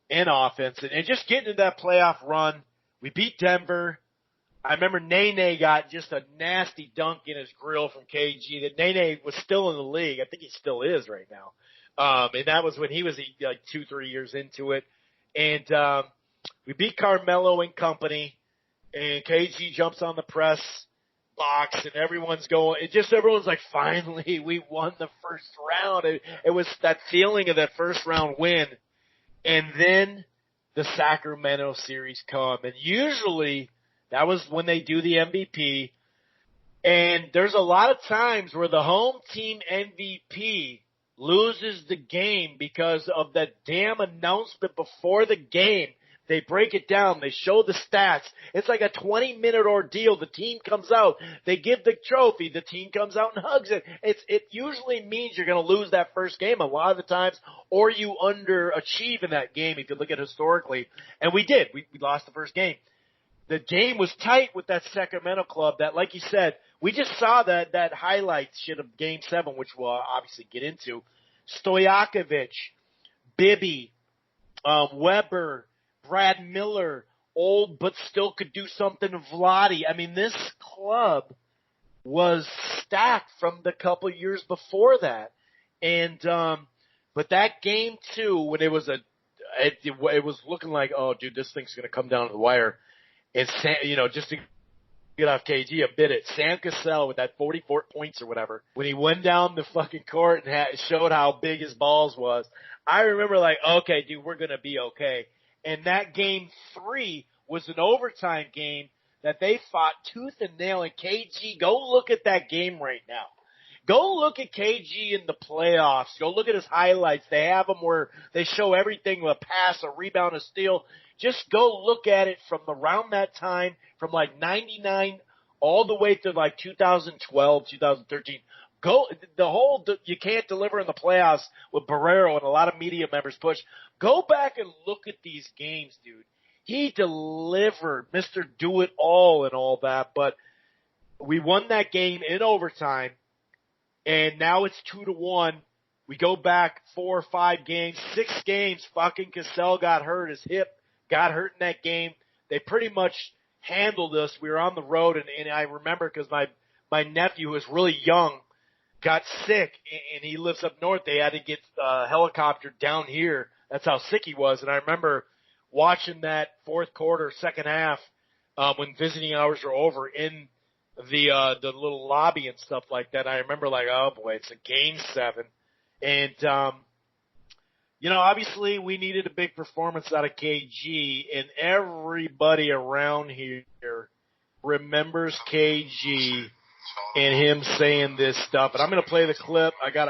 and offense, and just getting into that playoff run. We beat Denver. I remember Nene got just a nasty dunk in his grill from KG. That Nene was still in the league. I think he still is right now. And that was when he was like 2-3 years into it. And we beat Carmelo and company. And KG jumps on the press box, and everyone's like, finally, we won the first round. It was that feeling of that first round win. And then the Sacramento series come. And usually that was when they do the MVP. And there's a lot of times where the home team MVP loses the game because of that damn announcement before the game. They break it down. They show the stats. It's like a 20-minute ordeal. The team comes out. They give the trophy. The team comes out and hugs it. It usually means you're going to lose that first game a lot of the times, or you underachieve in that game if you look at historically. And we did. We lost the first game. The game was tight with that Sacramento club that, like you said, we just saw that highlight shit of Game 7, which we'll obviously get into. Stojakovic, Bibby, Weber, Brad Miller, old but still could do something, Vlade. I mean, this club was stacked from the couple years before that. And, but that Game 2, when it was it was looking like, oh, dude, this thing's going to come down to the wire. And, just to get off KG a bit, Sam Cassell with that 44 points or whatever, when he went down the fucking court and showed how big his balls was, I remember like, okay, dude, we're going to be okay. And that Game 3 was an overtime game that they fought tooth and nail. And KG, go look at that game right now. Go look at KG in the playoffs. Go look at his highlights. They have them where they show everything, a pass, a rebound, a steal. Just go look at it from around that time, from like 99 all the way to like 2012, 2013. You can't deliver in the playoffs with Barrero and a lot of media members push. Go back and look at these games, dude. He delivered, Mr. Do-It-All and all that, but we won that game in overtime, and now it's 2-1. We go back 4 or 5 games, 6 games, fucking Cassell got hurt, his hip got hurt in that game. They pretty much handled us. We were on the road, and I remember because my nephew, who was really young, got sick, and he lives up north. They had to get a helicopter down here. That's how sick he was. And I remember watching that fourth quarter, second half, when visiting hours were over in the little lobby and stuff like that. I remember like, oh boy, it's a Game 7. And, obviously we needed a big performance out of KG, and everybody around here remembers KG and him saying this stuff. And I'm going to play the clip. Okay,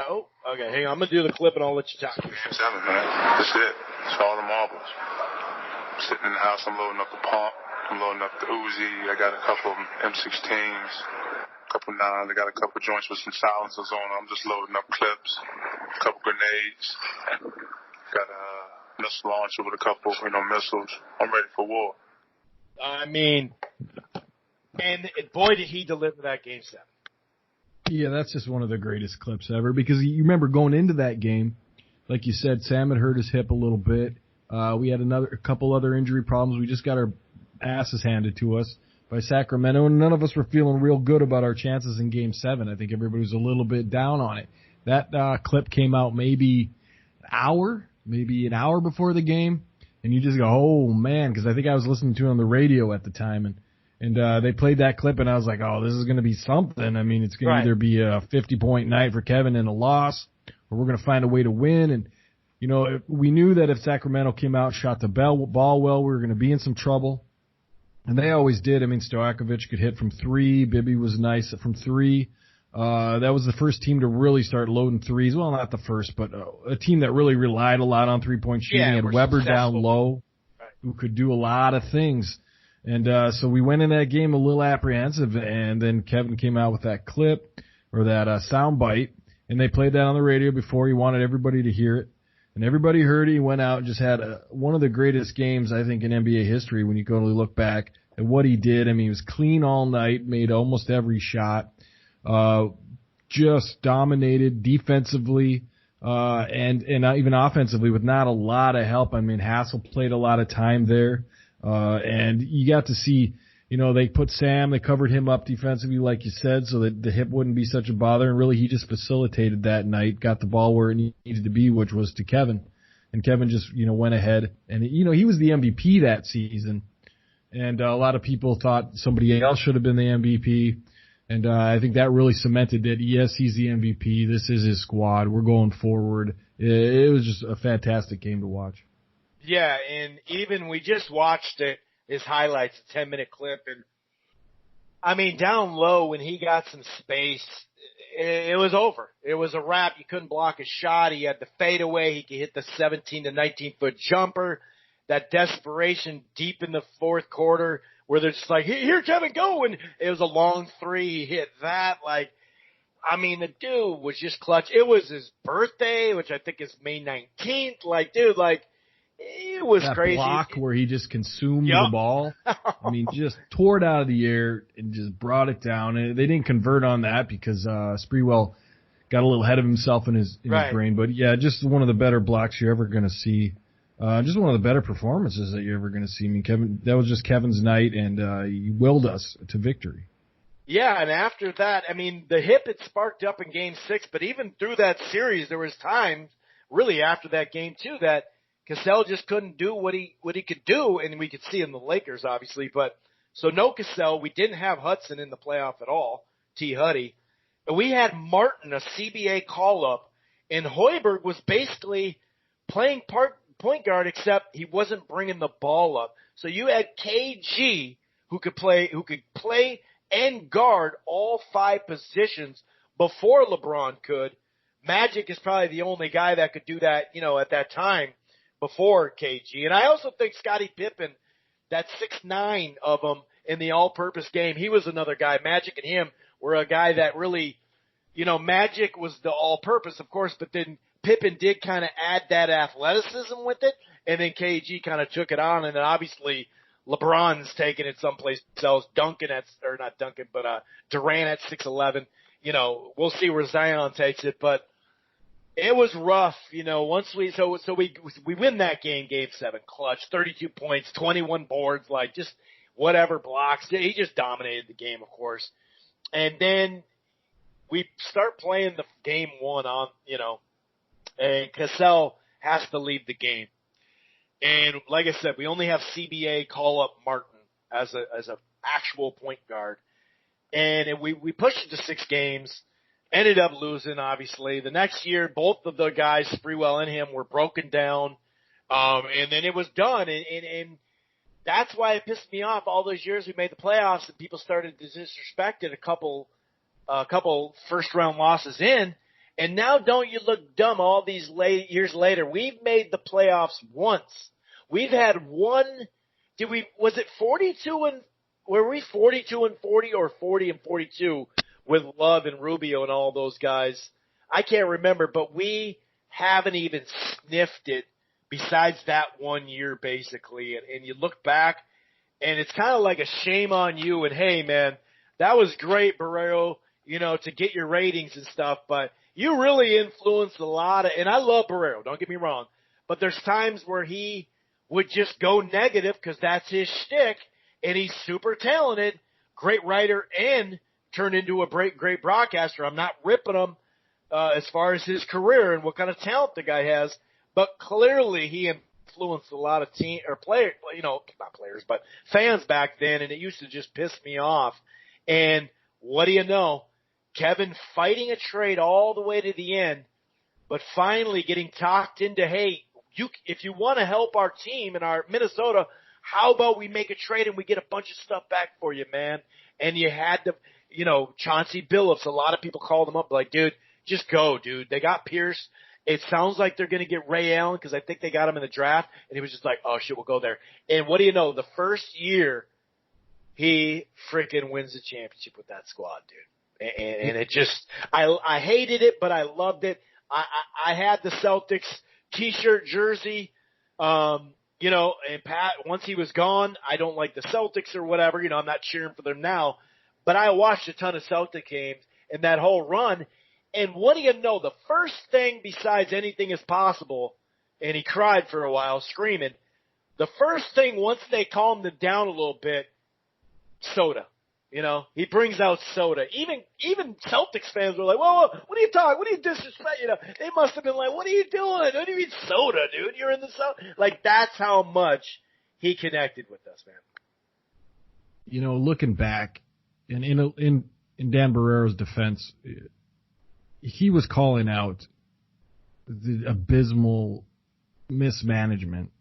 hang on. I'm going to do the clip and I'll let you talk. Game 7, man. That's it. It's all the marbles. I'm sitting in the house. I'm loading up the pump. I'm loading up the Uzi. I got a couple of M16s, a couple 9s. I got a couple joints with some silencers on. I'm just loading up clips, a couple grenades. Got a missile launcher with a couple, missiles. I'm ready for war. I mean, and boy, did he deliver that Game 7. Yeah, that's just one of the greatest clips ever, because you remember going into that game, like you said, Sam had hurt his hip a little bit. We had a couple other injury problems. We just got our asses handed to us by Sacramento, and none of us were feeling real good about our chances in Game 7. I think everybody was a little bit down on it. That clip came out maybe an hour before the game, and you just go, oh man, because I think I was listening to it on the radio at the time, and they played that clip, and I was like, oh, this is going to be something. I mean, it's going to either be a 50-point night for Kevin and a loss, or we're going to find a way to win. And, we knew that if Sacramento came out and shot the ball well, we were going to be in some trouble. And they always did. I mean, Stojakovic could hit from 3. Bibby was nice from 3. That was the first team to really start loading threes. Well, not the first, but a team that really relied a lot on three-point shooting. Yeah, had Weber down low, who could do a lot of things. And so we went in that game a little apprehensive, and then Kevin came out with that clip, or that sound bite, and they played that on the radio before. He wanted everybody to hear it. And everybody heard it. He went out and just had one of the greatest games, I think, in NBA history when you go to look back at what he did. I mean, he was clean all night, made almost every shot, just dominated defensively and even offensively with not a lot of help. I mean, Hassel played a lot of time there. And you got to see, they put Sam, they covered him up defensively, like you said, so that the hip wouldn't be such a bother. And really, he just facilitated that night, got the ball where it needed to be, which was to Kevin. And Kevin just, went ahead. And, he was the MVP that season. And a lot of people thought somebody else should have been the MVP. And I think that really cemented that, yes, he's the MVP. This is his squad. We're going forward. It was just a fantastic game to watch. Yeah, and even we just watched his highlights, a 10-minute clip, and I mean, down low when he got some space, it was over. It was a wrap. You couldn't block a shot. He had the fadeaway. He could hit the 17 to 19-foot jumper. That desperation deep in the fourth quarter where they're just like, here, Kevin, go. And it was a long three. He hit that. Like, I mean, the dude was just clutch. It was his birthday, which I think is May 19th. Like, dude, like, it was that crazy. Block where he just consumed the ball. I mean, just tore it out of the air and just brought it down. And they didn't convert on that because Sprewell got a little ahead of himself in his brain. But yeah, just one of the better blocks you're ever going to see. Just one of the better performances that you're ever going to see. I mean, Kevin, that was just Kevin's night, and he willed us to victory. Yeah, and after that, I mean, the hip had sparked up in Game 6, but even through that series, there was times, really after that game too, that Cassell just couldn't do what he could do, and we could see in the Lakers, obviously. But so no Cassell. We didn't have Hudson in the playoff at all, T. Huddy. And we had Martin, a CBA call-up, and Hoiberg was basically playing point guard, except he wasn't bringing the ball up. So you had KG who could play and guard all 5 positions before LeBron could. Magic is probably the only guy that could do that, at that time before KG. And I also think Scottie Pippen, that 6'9" of him in the all-purpose game, he was another guy. Magic and him were a guy that really, Magic was the all-purpose, of course, but then Pippen did kind of add that athleticism with it, and then KG kind of took it on, and then obviously LeBron's taking it someplace else. Durant at 6'11". We'll see where Zion takes it, but it was rough, once we win that game 7, clutch, 32 points, 21 boards, like just whatever blocks. He just dominated the game, of course. And then we start playing the game 1 on, and Cassell has to leave the game. And like I said, we only have CBA call up Martin as a actual point guard. And we pushed it to 6 games. Ended up losing, obviously. The next year, both of the guys, Sprewell and him, were broken down. And then it was done. And that's why it pissed me off. All those years we made the playoffs and people started to disrespect it a couple first-round losses in. And now don't you look dumb all these years later. We've made the playoffs once. We've had one – was it 42 and – were we 42 and 40 or 40 and 42 – with Love and Rubio and all those guys? I can't remember, but we haven't even sniffed it besides that 1 year, basically. And you look back, and it's kind of like a shame on you. And, hey, man, that was great, Barrero, to get your ratings and stuff, but you really influenced a lot of – and I love Barrero, don't get me wrong, but there's times where he would just go negative because that's his shtick, and he's super talented, great writer, and – turned into a great broadcaster. I'm not ripping him as far as his career and what kind of talent the guy has, but clearly he influenced a lot of players, not players, but fans back then, and it used to just piss me off. And what do you know? Kevin fighting a trade all the way to the end, but finally getting talked into, hey, if you want to help our team in our Minnesota, how about we make a trade and we get a bunch of stuff back for you, man? And you had to, Chauncey Billups, a lot of people called him up like, dude, just go, dude. They got Pierce. It sounds like they're going to get Ray Allen because I think they got him in the draft. And he was just like, oh, shit, we'll go there. And what do you know? The first year, he freaking wins the championship with that squad, dude. And it just – I hated it, but I loved it. I had the Celtics T-shirt jersey, and Pat, once he was gone, I don't like the Celtics or whatever. I'm not cheering for them now. But I watched a ton of Celtic games in that whole run. And what do you know? The first thing besides anything is possible, and he cried for a while screaming, the first thing once they calmed him down a little bit, soda. He brings out soda. Even Celtics fans were like, whoa, what are you talking? What are you disrespect? They must have been like, what are you doing? What do you mean soda, dude? You're in the soda. Like, that's how much he connected with us, man. Looking back, and in Dan Barrero's defense, he was calling out the abysmal mismanagement.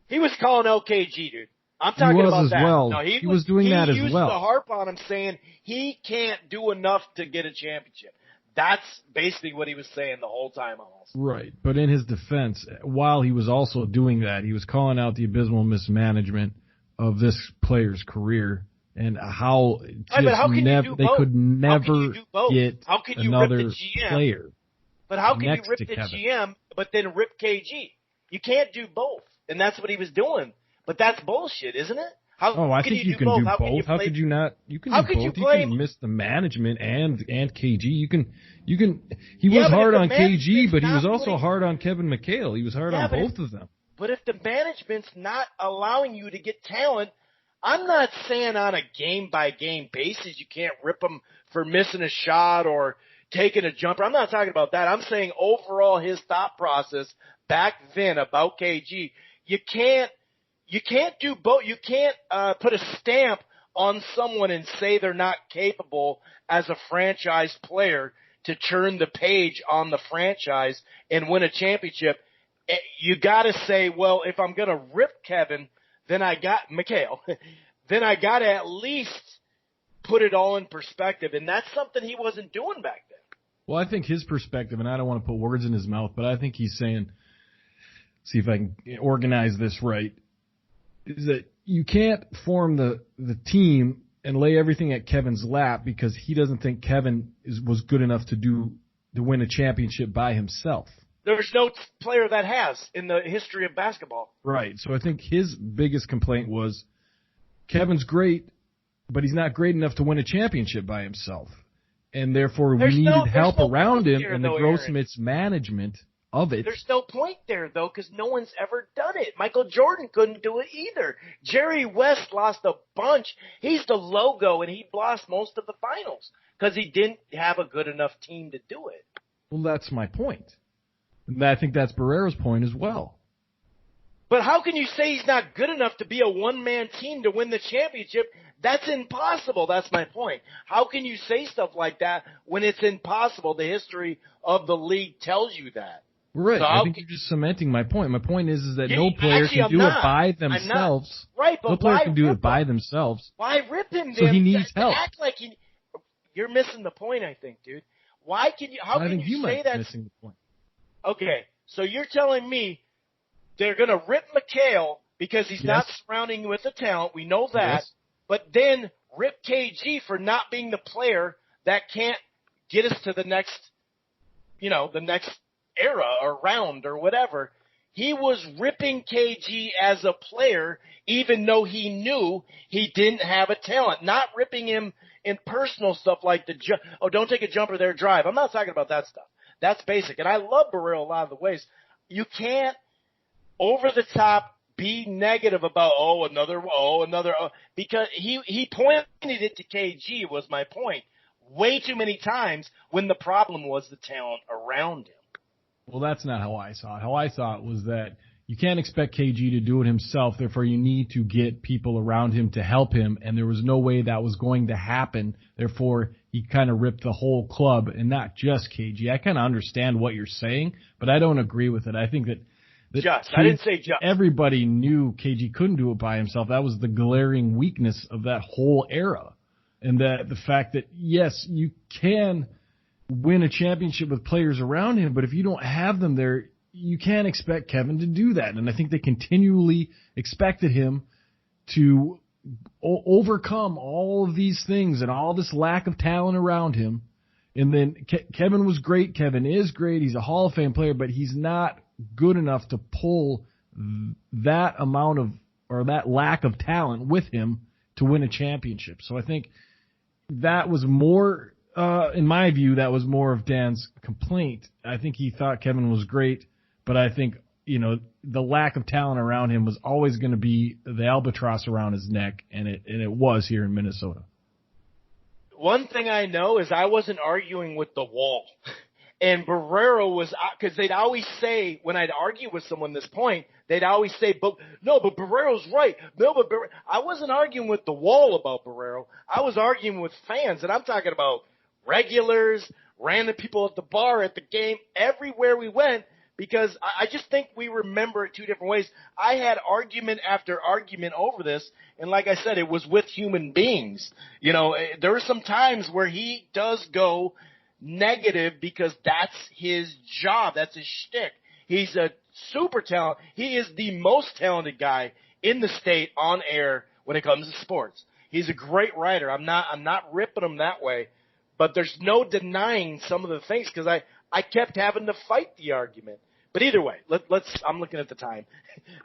He was calling out KG, dude. I'm talking about that. Well. No, he was doing that as well. He used to harp on him saying he can't do enough to get a championship. That's basically what he was saying the whole time almost. Right. But in his defense, while he was also doing that, he was calling out the abysmal mismanagement of this player's career and how they could never get another player. But how can you rip the GM but then rip KG? You can't do both. And that's what he was doing. But that's bullshit, isn't it? I think you can do both. How could you not? You can do both. You can miss the management and KG. You can. He was hard on KG, but he was also hard on Kevin McHale. He was hard on both of them. But if the management's not allowing you to get talent, I'm not saying on a game-by-game basis you can't rip them for missing a shot or taking a jumper. I'm not talking about that. I'm saying overall his thought process back then about KG, you can't do both. You can't put a stamp on someone and say they're not capable as a franchise player to turn the page on the franchise and win a championship. You got to say, well, if I'm going to rip Kevin, then I got McHale. Then I got to at least put it all in perspective, and that's something he wasn't doing back then. Well, I think his perspective, and I don't want to put words in his mouth, but I think he's saying, see if I can organize this right, is that you can't form the team and lay everything at Kevin's lap because he doesn't think Kevin was good enough to win a championship by himself. There's no player that has in the history of basketball. Right. So I think his biggest complaint was Kevin's great, but he's not great enough to win a championship by himself. And therefore we needed help around him and the gross mismanagement of it. There's no point there, though, because no one's ever done it. Michael Jordan couldn't do it either. Jerry West lost a bunch. He's the logo, and he lost most of the finals because he didn't have a good enough team to do it. Well, that's my point. And I think that's Barrero's point as well. But how can you say he's not good enough to be a one-man team to win the championship? That's impossible. That's my point. How can you say stuff like that when it's impossible? The history of the league tells you that. Right. So I think you're just cementing my point. My point is that no player can do it by themselves. Right, but no player can do it by themselves. Why rip him then? So he needs help. Act like you're missing the point, I think, dude. Why can you? How can you say that? Missing the point. Okay, so you're telling me they're going to rip McHale because he's not surrounding you with the talent. We know that. Yes. But then rip KG for not being the player that can't get us to the next, the next era or round or whatever. He was ripping KG as a player even though he knew he didn't have a talent. Not ripping him in personal stuff like don't take a jumper there, drive. I'm not talking about that stuff. That's basic. And I love Barrero a lot of the ways. You can't over the top be negative about, because he pointed it to KG was my point way too many times when the problem was the talent around him. Well, that's not how I saw it. How I saw it was that you can't expect KG to do it himself, therefore you need to get people around him to help him, and there was no way that was going to happen, therefore he kind of ripped the whole club and not just KG. I kind of understand what you're saying, but I don't agree with it. I think that I didn't say just. Everybody knew KG couldn't do it by himself. That was the glaring weakness of that whole era. And that the fact that, yes, you can win a championship with players around him, but if you don't have them there, you can't expect Kevin to do that. And I think they continually expected him to overcome all of these things and all this lack of talent around him. And then Kevin was great. Kevin is great. He's a Hall of Fame player, but he's not good enough to pull that amount of, or that lack of talent with him to win a championship. So I think that was more, in my view, that was more of Dan's complaint. I think he thought Kevin was great, but I think, the lack of talent around him was always going to be the albatross around his neck, and it was here in Minnesota. One thing I know is I wasn't arguing with the wall. And Barrero was, because they'd always say, when I'd argue with someone this point, they'd always say, but Barrero's right. No, but I wasn't arguing with the wall about Barrero. I was arguing with fans, and I'm talking about regulars, random people at the bar, at the game, everywhere we went, because I just think we remember it two different ways. I had argument after argument over this, and like I said, it was with human beings. There were some times where he does go negative because that's his job. That's his shtick. He's a super talent. He is the most talented guy in the state on air when it comes to sports. He's a great writer. I'm not ripping him that way, but there's no denying some of the things because I kept having to fight the argument. But either way, I'm looking at the time,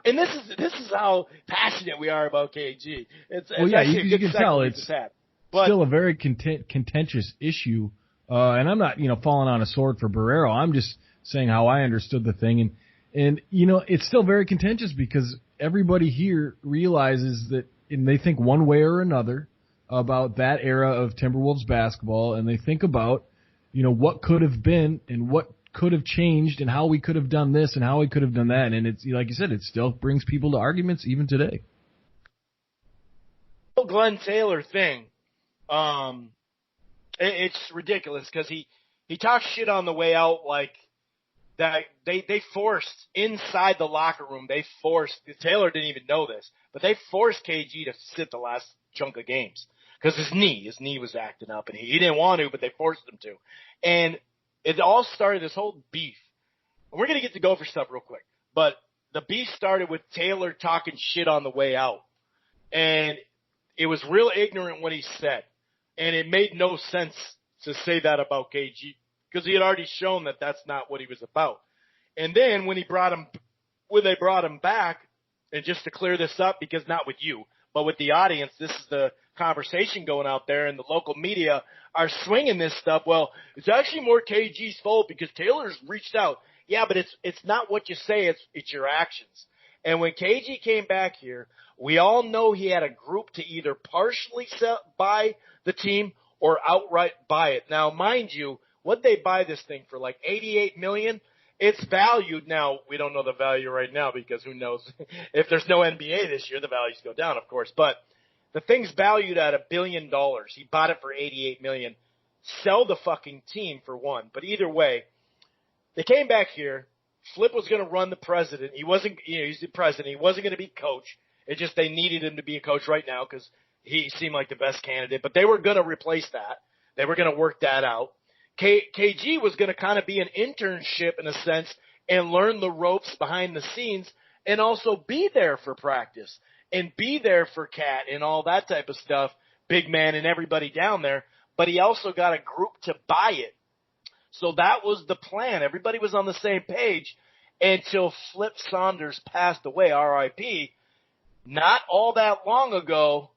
and this is how passionate we are about KG. It's you can tell it's still a very contentious issue, and I'm not falling on a sword for Barrero. I'm just saying how I understood the thing, and it's still very contentious because everybody here realizes that, and they think one way or another about that era of Timberwolves basketball, and they think about what could have been and what could have changed and how we could have done this and how we could have done that. And it's, like you said, it still brings people to arguments even today. The Glenn Taylor thing, it's ridiculous because he talks shit on the way out like that. They forced inside the locker room. Taylor didn't even know this, but they forced KG to sit the last chunk of games because his knee was acting up and he didn't want to, but they forced him to. And it all started, this whole beef. And we're going to get to Gopher stuff real quick. But the beef started with Taylor talking shit on the way out. And it was real ignorant what he said. And it made no sense to say that about KG because he had already shown that that's not what he was about. And then when they brought him back, and just to clear this up, because not with you, but with the audience, this is the conversation going out there, and the local media are swinging this stuff. Well, it's actually more KG's fault because Taylor's reached out. Yeah, but it's not what you say, it's your actions. And when KG came back here, we all know he had a group to either partially buy the team or outright buy it. Now, mind you, what'd they buy this thing for, like $88 million? It's valued now. We don't know the value right now because who knows if there's no NBA this year, the values go down, of course. But the thing's valued at $1 billion. He bought it for $88 million. Sell the fucking team for one. But either way, they came back here. Flip was going to run the president. He wasn't, he's the president. He wasn't going to be coach. It's just they needed him to be a coach right now because he seemed like the best candidate. But they were going to replace that. They were going to work that out. KG was going to kind of be an internship in a sense and learn the ropes behind the scenes and also be there for practice and be there for Cat and all that type of stuff, big man and everybody down there. But he also got a group to buy it. So that was the plan. Everybody was on the same page until Flip Saunders passed away, R.I.P. Not all that long ago,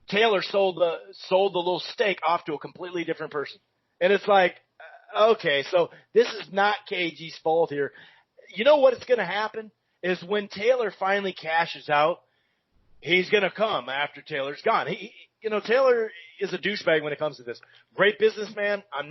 Taylor sold the little stake off to a completely different person. And it's like, okay, so this is not KG's fault here. You know what is going to happen is when Taylor finally cashes out, he's going to come after Taylor's gone. Taylor is a douchebag when it comes to this. Great businessman. I'm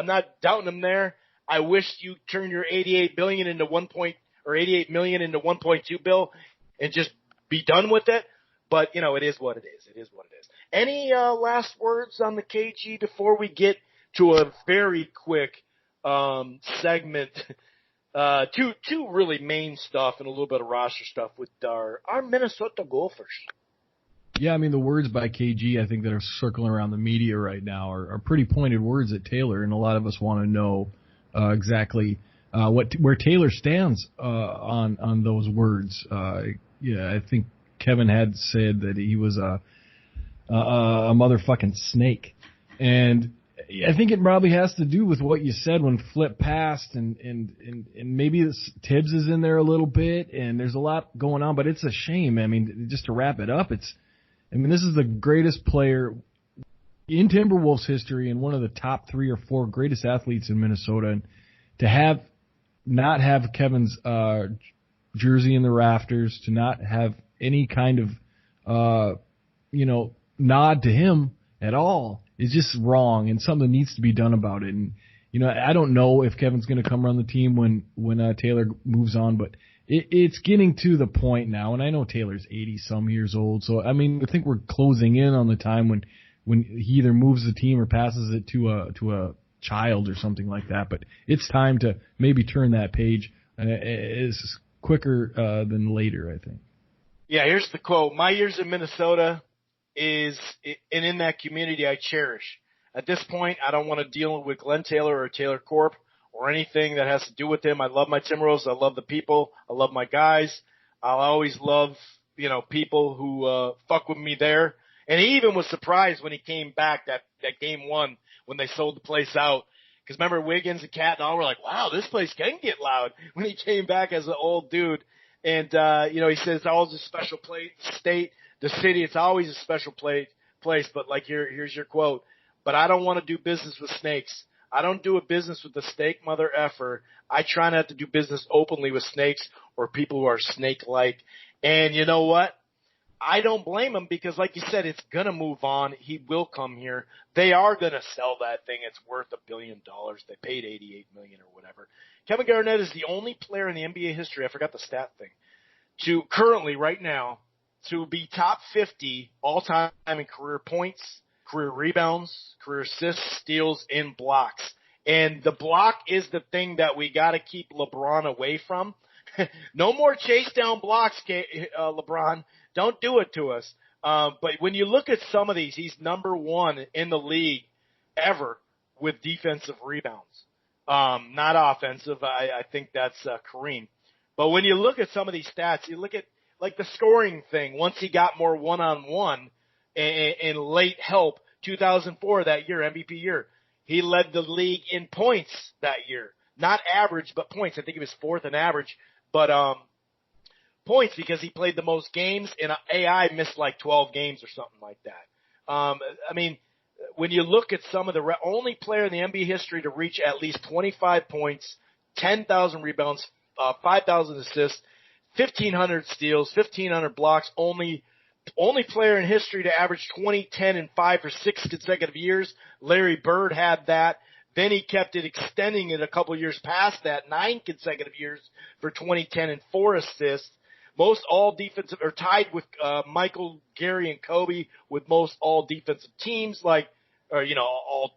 not doubting him there. I wish you turn your $88 million into 1.2 bill and just be done with it. But it is what it is. It is what it is. Any last words on the KG before we get to a very quick segment? Two really main stuff and a little bit of roster stuff with our Minnesota Gophers. Yeah, I mean, the words by KG, I think, that are circling around the media right now are pretty pointed words at Taylor, and a lot of us want to know exactly where Taylor stands on those words. I think Kevin had said that he was a motherfucking snake, and I think it probably has to do with what you said when Flip passed, and maybe Tibbs is in there a little bit, and there's a lot going on, but it's a shame. I mean, just to wrap it up, this is the greatest player in Timberwolves history and one of the top 3 or 4 greatest athletes in Minnesota. And to not have Kevin's jersey in the rafters, to not have any kind of nod to him at all is just wrong, and something needs to be done about it. And I don't know if Kevin's going to come run the team when Taylor moves on, but it's getting to the point now, and I know Taylor's 80-some years old, so I mean, I think we're closing in on the time when he either moves the team or passes it to a child or something like that. But it's time to maybe turn that page. It's quicker than later, I think. Yeah, here's the quote. My years in Minnesota and in that community I cherish. At this point, I don't want to deal with Glenn Taylor or Taylor Corp or anything that has to do with him. I love my Timberwolves. I love the people. I love my guys. I'll always love, people who fuck with me there. And he even was surprised when he came back that game one when they sold the place out. Because remember, Wiggins and Cat and all were like, wow, this place can get loud when he came back as an old dude. And, he says it's always a special place, the state, the city, it's always a special place. But like, here's your quote. But I don't want to do business with snakes. I don't do a business with the snake mother effer. I try not to do business openly with snakes or people who are snake-like. And you know what? I don't blame him because, like you said, it's going to move on. He will come here. They are going to sell that thing. It's worth $1 billion. They paid $88 million or whatever. Kevin Garnett is the only player in the NBA history, I forgot the stat thing, to currently, right now, to be top 50 all-time in career points, career rebounds, career assists, steals, and blocks. And the block is the thing that we got to keep LeBron away from. No more chase down blocks, LeBron. Don't do it to us. But when you look at some of these, he's number one in the league ever with defensive rebounds. Not offensive. I think that's Kareem. But when you look at some of these stats, you look at like the scoring thing. Once he got more one-on-one and late help, 2004, that year, MVP year, he led the league in points that year. Not average, but points. I think he was fourth in average. But points because he played the most games, and AI missed like 12 games or something like that. When you look at some of the only player in the NBA history to reach at least 25 points, 10,000 rebounds, 5,000 assists, 1,500 steals, 1,500 blocks, only player in history to average 20, 10, and 5 for 6 consecutive years. Larry Bird had that. Then he kept it, extending it a couple years past that, 9 consecutive years for 20, 10, and 4 assists. Most all defensive, or tied with Michael, Gary, and Kobe with most all defensive teams, all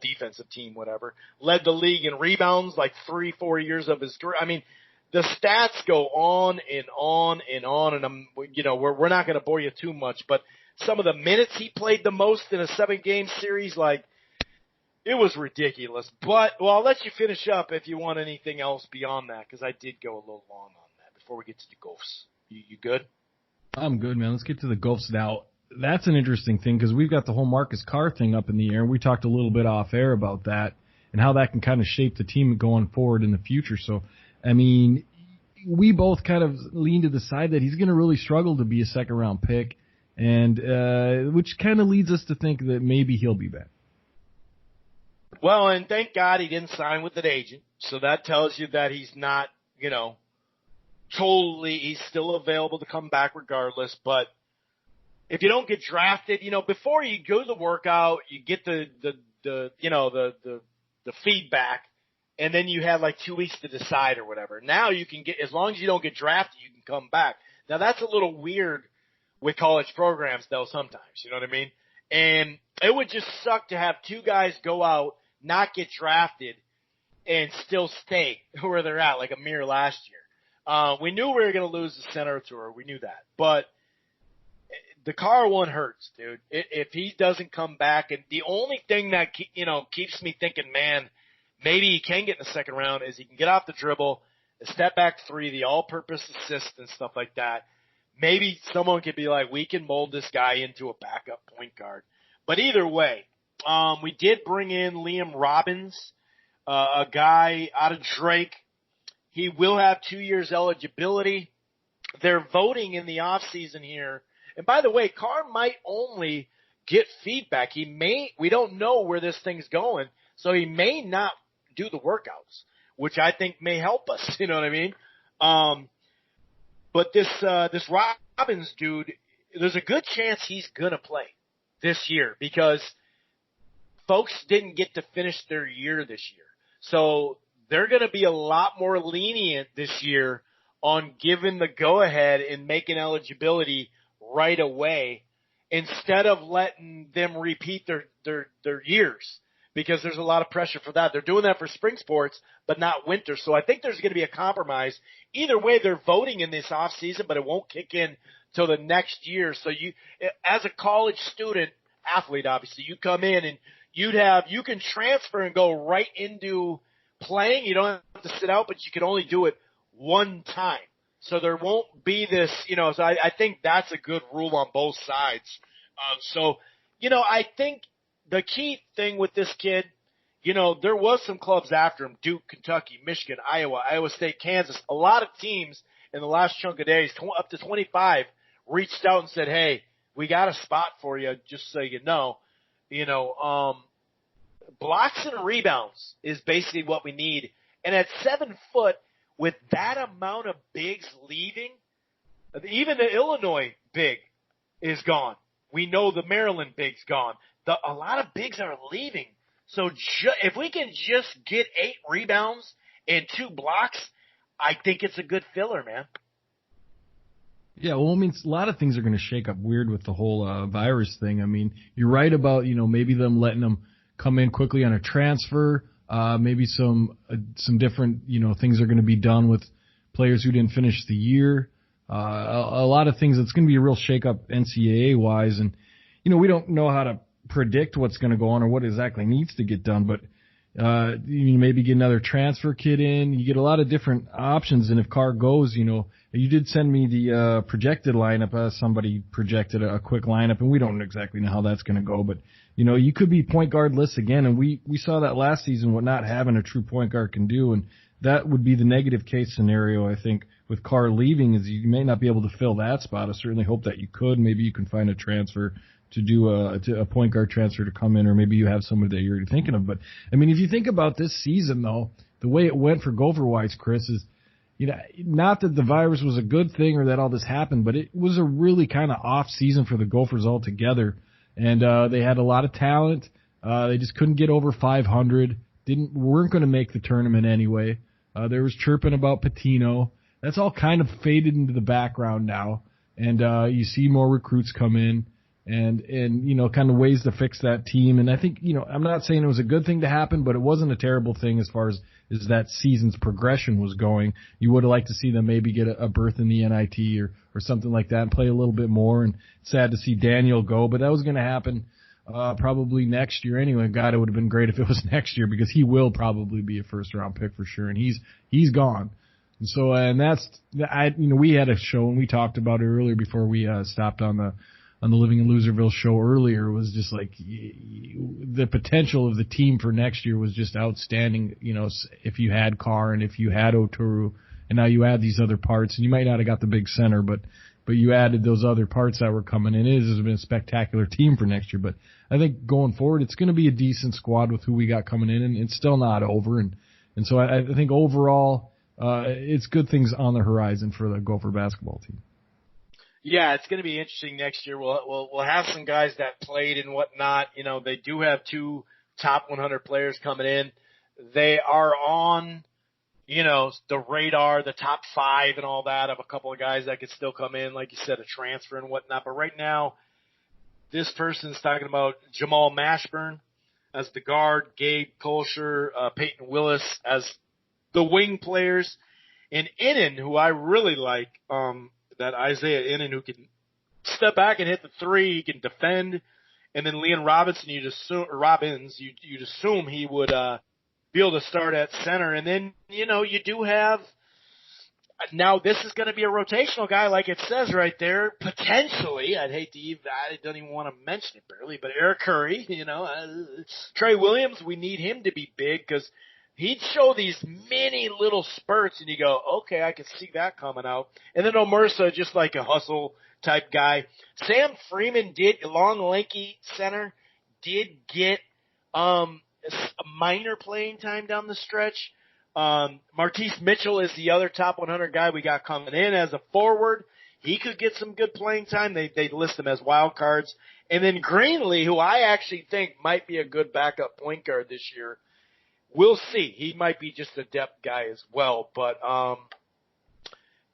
defensive team, whatever. Led the league in rebounds like 3-4 years of his career. I mean, the stats go on and on and on, and we're not going to bore you too much, but some of the minutes he played the most in a 7-game series, it was ridiculous. But, I'll let you finish up if you want anything else beyond that, because I did go a little long on that before we get to the Gophs. You good? I'm good, man. Let's get to the Gophs now. That's an interesting thing because we've got the whole Marcus Carr thing up in the air, and we talked a little bit off air about that and how that can kind of shape the team going forward in the future. So, we both kind of lean to the side that he's going to really struggle to be a second-round pick, and which kind of leads us to think that maybe he'll be back. Well, and thank God he didn't sign with an agent, so that tells you that he's not, totally, he's still available to come back regardless. But if you don't get drafted, before you go to the workout, you get the feedback, and then you have like 2 weeks to decide or whatever. Now you can get, as long as you don't get drafted, you can come back. Now that's a little weird with college programs though sometimes, you know what I mean? And it would just suck to have 2 guys go out, not get drafted, and still stay where they're at, like Amir last year. We knew we were going to lose the center tour. We knew that. But the Carr one hurts, dude. If he doesn't come back, and the only thing that, keeps me thinking, man, maybe he can get in the second round is he can get off the dribble, the step back 3, the all-purpose assist and stuff like that. Maybe someone could be like, we can mold this guy into a backup point guard. But either way, we did bring in Liam Robbins, a guy out of Drake. He will have 2 years eligibility. They're voting in the off season here. And by the way, Carr might only get feedback. We don't know where this thing's going, so he may not do the workouts, which I think may help us. You know what I mean? But this Robbins dude, there's a good chance he's gonna play this year because folks didn't get to finish their year this year. So they're going to be a lot more lenient this year on giving the go-ahead and making eligibility right away instead of letting them repeat their years because there's a lot of pressure for that. They're doing that for spring sports, but not winter. So I think there's going to be a compromise. Either way, they're voting in this off season, but it won't kick in till the next year. So you, as a college student, athlete, obviously, you come in and you can transfer and go right into playing. You don't have to sit out, but you can only do it one time. So there won't be this, so I think that's a good rule on both sides. I think the key thing with this kid, there was some clubs after him, Duke, Kentucky, Michigan, Iowa, Iowa State, Kansas. A lot of teams in the last chunk of days, up to 25, reached out and said, hey, we got a spot for you, just so you know. Blocks and rebounds is basically what we need. And at 7 foot, with that amount of bigs leaving, even the Illinois big is gone. We know the Maryland big's gone. A lot of bigs are leaving. So if we can just get 8 rebounds and 2 blocks, I think it's a good filler, man. Yeah, well, a lot of things are going to shake up weird with the whole virus thing. You're right about, maybe them letting them come in quickly on a transfer. Maybe some different, things are going to be done with players who didn't finish the year. A lot of things. It's going to be a real shake-up NCAA-wise. And, we don't know how to predict what's going to go on or what exactly needs to get done. But you maybe get another transfer kid in. You get a lot of different options. And if Carr goes, you did send me the projected lineup. Somebody projected a quick lineup, and we don't exactly know how that's going to go. But, you could be point guardless again, and we saw that last season, what not having a true point guard can do, and that would be the negative case scenario, I think, with Carr leaving, is you may not be able to fill that spot. I certainly hope that you could. Maybe you can find a transfer to do a point guard transfer to come in, or maybe you have somebody that you're already thinking of. But, if you think about this season, though, the way it went for Gopher-wise, Chris, is, not that the virus was a good thing or that all this happened, but it was a really kind of off season for the Gophers altogether. And they had a lot of talent. They just couldn't get over 500. Weren't going to make the tournament anyway. There was chirping about Patino. That's all kind of faded into the background now. And you see more recruits come in and kind of ways to fix that team. And I think, I'm not saying it was a good thing to happen, but it wasn't a terrible thing as far as that season's progression was going. You would have liked to see them maybe get a berth in the NIT or something like that and play a little bit more. And sad to see Daniel go, but that was going to happen probably next year anyway. God, it would have been great if it was next year, because he will probably be a first-round pick for sure, and he's gone. And so, we had a show and we talked about it earlier before we stopped on the Living in Loserville show earlier. Was just like the potential of the team for next year was just outstanding. If you had Carr and if you had Oturu, and now you add these other parts, and you might not have got the big center, but you added those other parts that were coming in. It has been a spectacular team for next year. But I think going forward, it's going to be a decent squad with who we got coming in, and it's still not over. And so I think overall, it's good things on the horizon for the Gopher basketball team. Yeah, it's going to be interesting next year. We'll have some guys that played and whatnot. They do have 2 top 100 players coming in. They are on, the radar, the top 5 and all that, of a couple of guys that could still come in, like you said, a transfer and whatnot. But right now, this person's talking about Jamal Mashburn as the guard, Gabe Kolscher, Peyton Willis as the wing players, and Innan, who I really like, that Isaiah Innan, who can step back and hit the 3, he can defend, and then Leon Robinson, you'd assume he would be able to start at center, and then you do have. Now this is going to be a rotational guy, like it says right there. Potentially, I don't even want to mention it barely, but Eric Curry, Trey Williams, we need him to be big because he'd show these mini little spurts, and you go, okay, I can see that coming out. And then Omersa, just like a hustle type guy. Sam Freeman long, lanky center, did get a minor playing time down the stretch. Marquise Mitchell is the other top 100 guy we got coming in as a forward. He could get some good playing time. They list him as wild cards. And then Greenlee, who I actually think might be a good backup point guard this year. We'll see. He might be just a depth guy as well. But,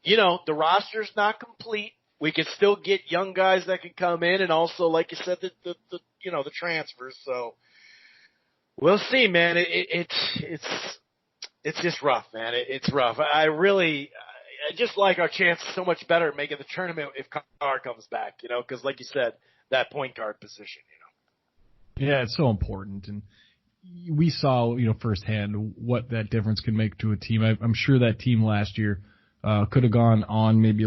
the roster's not complete. We can still get young guys that can come in, and also, like you said, the transfers. So we'll see, man. It's just rough, man. It's rough. I just like our chances so much better at making the tournament if Carr comes back, because like you said, that point guard position, Yeah, it's so important. And we saw, firsthand what that difference can make to a team. I'm sure that team last year could have gone on maybe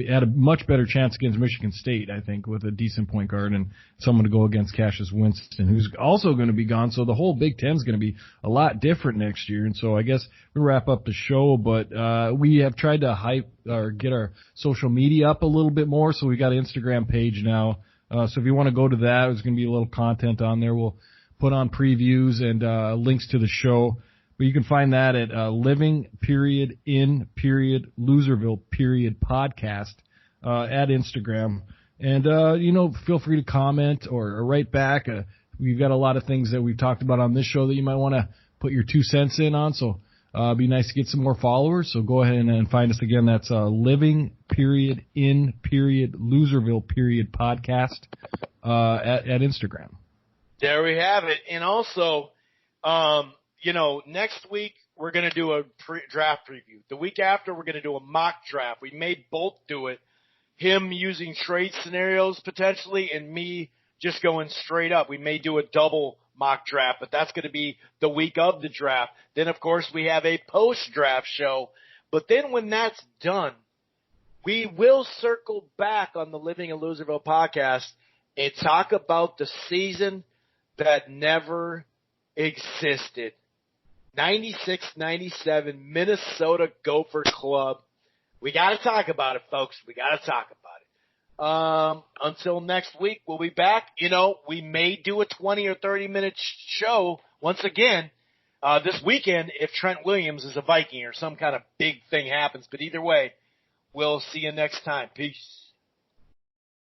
had a much better chance against Michigan State, I think, with a decent point guard and someone to go against Cassius Winston, who's also going to be gone. So the whole Big Ten is going to be a lot different next year. And so I guess we wrap up the show, but we have tried to hype or get our social media up a little bit more. So we got an Instagram page now. So if you want to go to that, there's going to be a little content on there. We'll put on previews and links to the show. But you can find that at living_in_Loserville podcast at Instagram. And, feel free to comment or write back. We've got a lot of things that we've talked about on this show that you might want to put your 2 cents in on. So it'd be nice to get some more followers. So go ahead and find us again. That's living_in_Loserville podcast at Instagram. There we have it. And also, next week we're going to do a draft preview. The week after we're going to do a mock draft. We may both do it. Him using trade scenarios potentially and me just going straight up. We may do a double mock draft, but that's going to be the week of the draft. Then, of course, we have a post-draft show. But then when that's done, we will circle back on the Living in Loserville podcast and talk about the season that never existed. 96-97 Minnesota Gopher Club. We got to talk about it, folks. We got to talk about it. Until next week, we'll be back. We may do a 20 or 30-minute show once again this weekend if Trent Williams is a Viking or some kind of big thing happens. But either way, we'll see you next time. Peace.